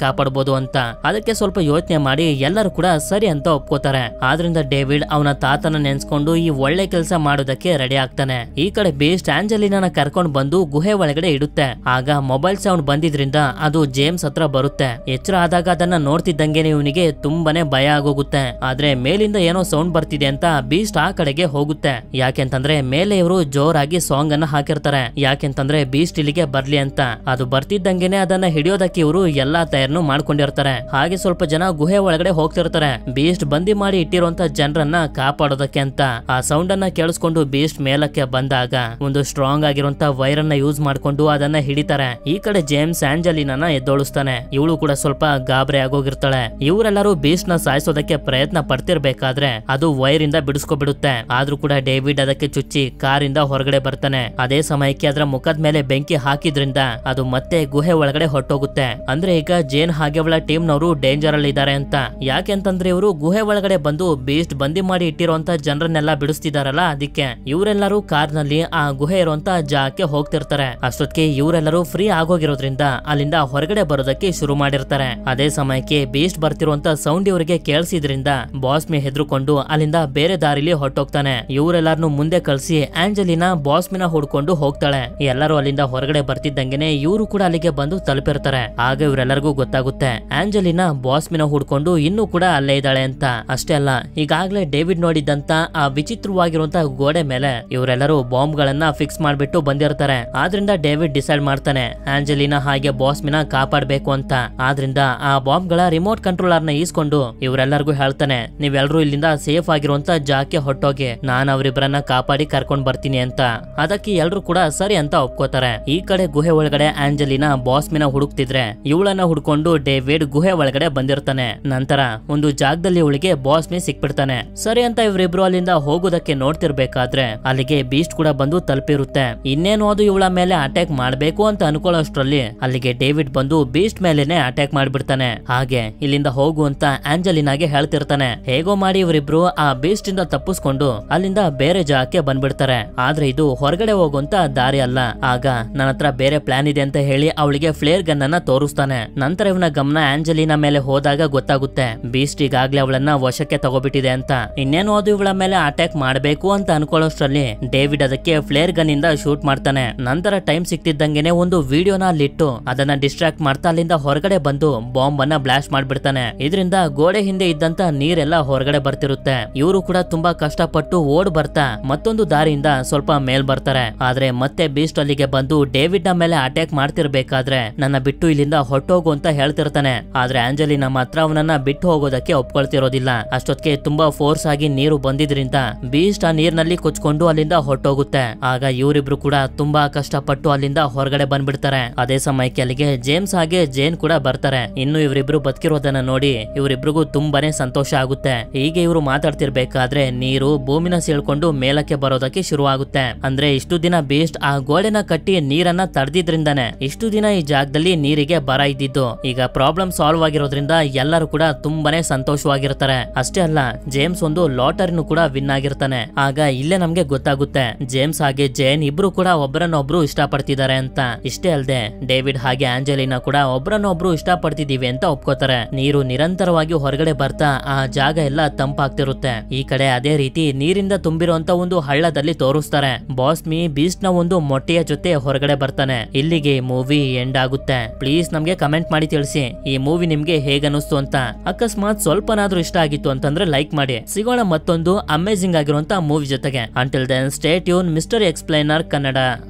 ಕಾಪಾಡಬಹುದು ಅಂತ. ಅದಕ್ಕೆ ಸ್ವಲ್ಪ ಯೋಚನೆ ಮಾಡಿ ಎಲ್ಲರೂ ಕೂಡ ಸರಿ ಅಂತ ಒಪ್ಕೋತಾರೆ. ಆದ್ರಿಂದ ಡೇವಿಡ್ ಅವನ ತಾತನ ನೆನ್ಸ್ಕೊಂಡು ಈ ಒಳ್ಳೆ ಕೆಲಸ ಮಾಡೋದಕ್ಕೆ ರೆಡಿ ಆಗ್ತಾನೆ. ಈ ಕಡೆ ಬೇಸ್ಟ್ ಆಂಜಲಿನಾನ ಕರ್ಕೊಂಡು ಬಂದು ಗುಹೆ ಒಳಗಡೆ ಇಡುತ್ತೆ. ಆಗ ಮೊಬೈಲ್ ಸೌಂಡ್ ಬಂದಿದ್ರಿಂದ ಅದು ಜೇಮ್ಸ್ ಹತ್ರ ಬರುತ್ತೆ. ಎಚ್ಚರ ಆದಾಗ ಅದನ್ನ ನೋಡ್ತಿದ್ದಂಗೆ ಇವನಿಗೆ ತುಂಬಾನೇ ಭಯ ಆಗೋಗುತ್ತೆ. ಆದ್ರೆ ಮೇಲಿಂದ ಏನೋ ಸೌಂಡ್ ಬರ್ತಿದೆ ಅಂತ ಬೀಸ್ಟ್ ಆ ಕಡೆಗೆ ಹೋಗುತ್ತೆ. ಯಾಕೆಂತಂದ್ರೆ ಮೇಲೆ ಇವರು ಜೋರಾಗಿ ಸಾಂಗ್ ಅನ್ನ ಹಾಕಿರ್ತಾರೆ, ಯಾಕೆಂತಂದ್ರೆ ಬೀಸ್ಟ್ ಇಲ್ಲಿಗೆ ಬರ್ಲಿ ಅಂತ. ಅದು ಬರ್ತಿದ್ದಂಗೆನೆ ಅದನ್ನ ಹಿಡಿಯೋದಕ್ಕೆ ಇವರು ಎಲ್ಲಾ ತಯಾರನ್ನು ಮಾಡ್ಕೊಂಡಿರ್ತಾರೆ. ಹಾಗೆ ಸ್ವಲ್ಪ ಜನ ಗುಹೆ ಒಳಗಡೆ ಹೋಗ್ತಿರ್ತಾರೆ, ಬೀಸ್ಟ್ ಬಂದಿ ಮಾಡಿ ಇಟ್ಟಿರುವಂತ ಜನರನ್ನ ಕಾಪಾಡೋದಕ್ಕೆ ಅಂತ. ಆ ಸೌಂಡ್ ಅನ್ನ ಕೇಳಿಸ್ಕೊಂಡು ಬೀಸ್ಟ್ ಮೇಲಕ್ಕೆ ಬಂದಾಗ ಒಂದು ಸ್ಟ್ರಾಂಗ್ ಆಗಿರುವಂತ ವೈರ್ ಅನ್ನ ಯೂಸ್ ಮಾಡ್ಕೊಂಡು ಅದನ್ನ ಹಿಡಿತಾರೆ. ಈ ಕಡೆ ಜೇಮ್ಸ್ ಆಂಜಲಿನಾನ ಎದ್ದೋಳಿಸ್ತಾನೆ. ಇವಳು ಕೂಡ ಸ್ವಲ್ಪ ಗಾಬರಿ ಆಗೋಗಿರ್ತಾಳೆ. ಇವರೆಲ್ಲರೂ ಬೀಸ್ಟ್ ನ ಸಾಯಿಸೋದಕ್ಕೆ ಪ್ರಯತ್ನ ಪಡ್ತಿರ್ಬೇಕಾದ್ರೆ ಅದು ವೈರ್ ಇಂದ ಬಿಡಿಸ್ಕೊಬಿಡುತ್ತೆ. ಆದ್ರೂ ಕೂಡ ಡೇವಿಡ್ ಅದಕ್ಕೆ ಚುಚ್ಚಿ ಕಾರಿಂದ ಹೊರಗಡೆ ಬರ್ತಾನೆ. ಅದೇ ಸಮಯಕ್ಕೆ ಅದರ ಮುಖದ ಮೇಲೆ ಬೆಂಕಿ ಹಾಕಿದ್ರಿಂದ ಅದು ಮತ್ತೆ ಗುಹೆ ಒಳಗಡೆ ಹೊರಟೋಗುತ್ತೆ. ಅಂದ್ರೆ ಈಗ ಜೇನ್ ಹಾಗೆ ಅವಳ ಟೀಮ್ ನವರು ಡೇಂಜರ್ ಅಲ್ಲಿ ಇದ್ದಾರೆ ಅಂತ. ಯಾಕೆಂತಂದ್ರೆ ಇವರು ಗುಹೆ ಒಳಗಡೆ ಬಂದು ಬೀಸ್ಟ್ ಬಂದಿ ಮಾಡಿ ಇಟ್ಟಿರುವಂತ ಜನರನ್ನೆಲ್ಲ ಬಿಡಿಸ್ತಿದಾರಲ್ಲ, ಅದಕ್ಕೆ ಇವರೆಲ್ಲರೂ ಕಾರ್ ನಲ್ಲಿ ಆ ಗುಹೆ ಇರುವಂತ ಜಾಗಕ್ಕೆ ಹೋಗ್ತಿರ್ತಾರೆ. ಅಷ್ಟೊತ್ತಿಗೆ ಇವರೆಲ್ಲರೂ ಫ್ರೀ ಆಗೋಗಿರೋದ್ರಿಂದ ಅಲ್ಲಿಂದ ಹೊರಗಡೆ ಬರೋದಕ್ಕೆ ಶುರು ಮಾಡಿರ್ತಾರೆ. ಅದೇ ಸಮಯಕ್ಕೆ ಬೀಸ್ಟ್ ಬರ್ತಿರುವಂತ ಸೌಂಡ್ ಇವರಿಗೆ ಕೇಳಿಸಿದ್ರಿಂದ ಬಾಸ್ಮಿ ಹೆದರ್ಕೊಂಡು ಅಲ್ಲಿಂದ ಬೇರೆ ದಾರಿಲಿ ಹೊರಟೋಗ್ತಾನೆ. ಇವರೆಲ್ಲರನ್ನು ಮುಂದೆ ಕಳಿಸಿ ಆಂಜಲಿನಾ ಬಾಸ್ಮಿನ ಹುಡ್ಕೊಂಡು ಹೋಗ್ತಾಳೆ. ಎಲ್ಲರೂ ಅಲ್ಲಿಂದ ಹೊರಗಡೆ ಬರ್ತಿದ್ದಂಗೆನೆ ಇವರು ಕೂಡ ಅಲ್ಲಿಗೆ ಬಂದು ತಲುಪಿರ್ತಾರೆ. ಆಗ ಇವರೆಲ್ಲರಿಗೂ ಗೊತ್ತಾಗುತ್ತೆ ಆಂಜಲಿನಾ ಬಾಸ್ಮಿನ ಹುಡ್ಕೊಂಡು ಇನ್ನೂ ಕೂಡ ಅಲ್ಲೇ ಇದ್ದಾಳೆ ಅಂತ. ಅಷ್ಟೇ ಅಲ್ಲ, ಈಗಾಗ್ಲೇ ಡೇವಿಡ್ ನೋಡಿದ್ದಂತ ಆ ವಿಚಿತ್ರವಾಗಿರುವಂತ ಗೋಡೆ ಮೇಲೆ ಇವರೆಲ್ಲರೂ ಬಾಂಬ್ ಗಳನ್ನ ಫಿಕ್ಸ್ ಮಾಡ್ಬಿಟ್ಟು ಬಂದಿರ್ತಾರೆ. ಆದ್ರಿಂದ ಡೇವಿಡ್ ಡಿಸೈಡ್ ಮಾಡ್ತಾನೆ ಆಂಜಲಿನಾ ಹಾಗೆ ಬಾಸ್ಮಿನ ಕಾಪಾಡಬೇಕು ಅಂತ. ಆದ್ರಿಂದ ಆ ಬಾಂಬ್ ಗಳ ರಿಮೋಟ್ ಕಂಟ್ರೋಲರ್ ನ ಈಸ್ಕೊಂಡು ಇವರೆಲ್ಲರಿಗೂ ಹೇಳ್ತಾನೆ, ನೀವೆಲ್ಲರೂ ಇಲ್ಲಿಂದ ಸೇಫ್ ಆಗಿರುವಂತ ಜಾಗಕ್ಕೆ ಹೊಟ್ಟೋಗಿ, ನಾನು ಅವರಿಬ್ಬರನ್ನ ಕಾಪಾಡಿ ಕರ್ಕೊಂಡ್ ಬರ್ತೀನಿ ಅಂತ. ಅದಕ್ಕೆ ಎಲ್ರು ಕೂಡ ಸರಿ ಅಂತ ಒಪ್ಕೋತಾರೆ. ಈ ಕಡೆ ಗುಹೆ ಒಳಗಡೆ ಆಂಜಲಿನಾ ಬಾಸ್ಮಿನ ಹುಡುಕ್ತಿದ್ರೆ ಇವಳನ್ನ ಹುಡ್ಕೊಂಡು ಡೇವಿಡ್ ಗುಹೆ ಒಳಗಡೆ ಬಂದಿರ್ತಾನೆ. ನಂತರ ಒಂದು ಜಾಗದಲ್ಲಿ ಇವಳಿಗೆ ಬಾಸ್ಮಿ ಸಿಕ್ಬಿಡ್ತಾನೆ. ಸರಿ ಅಂತ ಇವರಿಬ್ರು ಅಲ್ಲಿಂದ ಹೋಗೋದಕ್ಕೆ ನೋಡ್ತಿರ್ಬೇಕಾದ್ರೆ ಅಲ್ಲಿಗೆ ಬೀಸ್ಟ್ ಕೂಡ ಬಂದು ತಲುಪಿರುತ್ತೆ. ಇನ್ನೇನು ಅದು ಇವಳ ಮೇಲೆ ಅಟ್ಯಾಕ್ ಮಾಡ್ಬೇಕು ಅಂತ ಅನ್ಕೊಳ್ಳೋಷ್ಟ್ರಲ್ಲಿ ಅಲ್ಲಿಗೆ ಡೇವಿಡ್ ಬಂದು ಬೀಸ್ಟ್ ಮೇಲೆನೆ ಅಟ್ಯಾಕ್ ಮಾಡ್ಬಿಡ್ತಾನೆ. ಹಾಗೆ ಇಲ್ಲಿಂದ ಹೋಗು ಅಂತ ಆಂಜಲಿನಾಗೆ ಹೇಳ್ತಿರ್ತಾನೆ. ಹೇಗೋ ಮಾಡಿ ಇವರಿಬ್ರು ಆ ಬೀಸ್ಟ್ ಇಂದ ತಪ್ಪಿಸ್ಕೊಂಡು ಅಲ್ಲಿಂದ ಬೇರೆ ಜಾಗಕ್ಕೆ ಬಂದ್ಬಿಡ್ತಾರೆ. ಆದ್ರೆ ಇದು ಹೊರಗಡೆ ಹೋಗುವಂತ ದಾರಿ ಅಲ್ಲ. ಆಗ ನನ್ನ ಹತ್ರ ಬೇರೆ ಪ್ಲಾನ್ ಇದೆ ಅಂತ ಹೇಳಿ ಅವಳಿಗೆ ಫ್ಲೇರ್ ಗನ್ ಅನ್ನ ತೋರಿಸ್ತಾನೆ. ನಂತರ ಇವನ ಗಮನ ಆಂಜಲಿನಾ ಮೇಲೆ ಹೋದಾಗ ಗೊತ್ತಾಗುತ್ತೆ ಬೀಸ್ಟ್ ಈಗಾಗ್ಲೇ ಅವಳನ್ನ ವಶಕ್ಕೆ ತಗೋಬಿಟ್ಟಿದೆ ಅಂತ. ಇನ್ನೇನು ಅದು ಇವಳ ಮೇಲೆ ಅಟ್ಯಾಕ್ ಮಾಡ್ಬೇಕು ಅಂತ ಅನ್ಕೊಳ್ಳೋಷ್ಟ್ರಲ್ಲಿ ಡೇವಿಡ್ ಅದಕ್ಕೆ ಫ್ಲೇರ್ ಗನ್ ಇಂದ ಶೂಟ್ ಮಾಡ್ತಾನೆ. ನಂತರ ಟೈಮ್ ಸಿಕ್ತಿದ್ದಂಗೆನೆ ಒಂದು ವಿಡಿಯೋನ ಅಲ್ಲಿಟ್ಟು ಅದನ್ನ ಡಿಸ್ಟ್ರಾಕ್ಟ್ ಮಾಡ್ತಾ ಅಲ್ಲಿಂದ ಹೊರಗಡೆ ಬಂದು ಬಾಂಬ್ ಅನ್ನ ಬ್ಲಾಸ್ಟ್ ಮಾಡ್ಬಿಡ್ತಾನೆ. ಇದರಿಂದ ಗೋಡೆ ಹಿಂದೆ ಇದ್ದಂತ ನೀರೆಲ್ಲ ಹೊರಗಡೆ ಬರ್ತಿರುತ್ತೆ. ಇವರು ಕೂಡ ತುಂಬಾ ಕಷ್ಟಪಟ್ಟು ಓಡ್ ಬರ್ತಾ ಮತ್ತೊಂದು ದಾರಿಯಿಂದ ಸ್ವಲ್ಪ ಮೇಲ್ ಬರ್ತಾರೆ. ಆದ್ರೆ ಮತ್ತೆ ಬೀಸ್ಟ್ ಅಲ್ಲಿಗೆ ಬಂದು ಡೇವಿಡ್ ನ ಮೇಲೆ ಅಟ್ಯಾಕ್ ಮಾಡ್ತಿರ್ಬೇಕಾದ್ರೆ ನನ್ನ ಬಿಟ್ಟು ಇಲ್ಲಿಂದ ಹೊಟ್ಟೋಗು ಅಂತ ಹೇಳ್ತಿರ್ತಾನೆ. ಆದ್ರೆ ಆಂಜಲಿನಾ ಮಾತ್ರ ಅವನನ್ನ ಬಿಟ್ಟು ಹೋಗೋದಕ್ಕೆ ಒಪ್ಕೊಳ್ತಿರೋದಿಲ್ಲ. ಅಷ್ಟೊತ್ತಿಗೆ ತುಂಬಾ ಫೋರ್ಸ್ ಆಗಿ ನೀರು ಬಂದಿದ್ರಿಂದ ಬೀಸ್ಟ್ ಆ ನೀರ್ನಲ್ಲಿ ಕೊಚ್ಕೊಂಡು ಅಲ್ಲಿಂದ ಹೊಟ್ಟೋಗುತ್ತೆ. ಆಗ ಇವರಿಬ್ರು ಕೂಡ ತುಂಬಾ ಕಷ್ಟಪಟ್ಟು ಅಲ್ಲಿಂದ ಹೊರಗಡೆ ಬಂದ್ಬಿಡ್ತಾರೆ. ಅದೇ ಸಮಯಕ್ಕೆ ಅಲ್ಲಿಗೆ ಜೇಮ್ಸ್ ಹಾಗೆ ಜೇನ್ ಕೂಡ ಬರ್ತಾರೆ. ಇನ್ನು ಇವರಿಬ್ರು ಬದುಕಿರೋದನ್ನ ನೋಡಿ ಇವರಿಬ್ರಿಗೂ ತುಂಬಾನೇ ಸಂತೋಷ ಆಗುತ್ತೆ. ಹೀಗೆ ಇವರು ಮಾತಾಡ್ತಿರ್ಬೇಕಾದ್ರೆ ನೀರು ಭೂಮಿನ ಸೀಳ್ಕೊಂಡು ಮೇಲಕ್ಕೆ ಬರೋದಕ್ಕೆ ಶುರು ಆಗುತ್ತೆ. ಅಂದ್ರೆ ಇಷ್ಟು ದಿನ ಬೀಸ್ಟ್ ಆ ಗೋಡೆನ ಕಟ್ಟಿ ನೀರನ್ನ ತಡೆದಿದ್ರಿಂದಾನೆ ಇಷ್ಟು ದಿನ ಈ ಜಾಗದಲ್ಲಿ ನೀರಿಗೆ ಬರ ಇದ್ದಿದ್ದು. ಈಗ ಪ್ರಾಬ್ಲಮ್ ಸಾಲ್ವ್ ಆಗಿರೋದ್ರಿಂದ ಎಲ್ಲರೂ ಕೂಡ ತುಂಬಾನೇ ಸಂತೋಷವಾಗಿರ್ತಾರೆ. ಅಷ್ಟೇ ಅಲ್ಲ, ಜೇಮ್ಸ್ ಒಂದು ಲಾಟರಿನೂ ಕೂಡ ವಿನ್ ಆಗಿರ್ತಾನೆ. ಆಗ ಇಲ್ಲೇ ನಮ್ಗೆ ಗೊತ್ತಾಗುತ್ತೆ ಜೇಮ್ಸ್ ಹಾಗೆ ಜೇನ್ ಇಬ್ರು ಕೂಡ ಒಬ್ಬರನ್ನೊಬ್ರು ಇಷ್ಟಪಡ್ತಿದ್ದಾರೆ ಅಂತ. ಇಷ್ಟೇ ಅಲ್ಲದೆ ಡೇವಿಡ್ ಹಾಗೆ ಆಂಜಲಿನಾ ಕೂಡ ಒಬ್ಬರನ್ನೊಬ್ರು ಇಷ್ಟಪಡ್ತಿದೀವಿ ಅಂತ ಒಪ್ಕೋತಾರೆ. ನೀರು ನಿರಂತರವಾಗಿ ಹೊರಗಡೆ ಬರ್ತಾ ಆ ಜಾಗ ಎಲ್ಲ ತಂಪಾಗ್ತಿರುತ್ತೆ. ಈ ಕಡೆ ಅದೇ ರೀತಿ ನೀರಿಂದ ತುಂಬಿರುವಂತ ಒಂದು ಹಳ್ಳದಲ್ಲಿ ತೋರಿಸ್ತಾರೆ. ಬಾಸ್ಮಿ ಬೀಸ್ಟ್ ನ ಒಂದು ಮೊಟ್ಟೆಯ ಜೊತೆ ಹೊರಗಡೆ ಬರ್ತಾನೆ. ಇಲ್ಲಿಗೆ ಮೂವಿ ಎಂಡ್ ಆಗುತ್ತೆ. ಪ್ಲೀಸ್ ನಮ್ಗೆ ಕಮೆಂಟ್ ಮಾಡಿ ತಿಳಿಸಿ ಈ ಮೂವಿ ನಿಮ್ಗೆ ಹೇಗನ್ನಿಸ್ತು ಅಂತ. ಅಕಸ್ಮಾತ್ ಸ್ವಲ್ಪನಾದ್ರೂ ಇಷ್ಟ ಆಗಿತ್ತು ಅಂತಂದ್ರೆ ಲೈಕ್ ಮಾಡಿ. ಸಿಗೋಣ ಮತ್ತೊಂದು ಅಮೇಜಿಂಗ್ ಆಗಿರುವಂತ ಮೂವಿ ಜೊತೆಗೆ. Until then stay tuned mister explainer Kannada.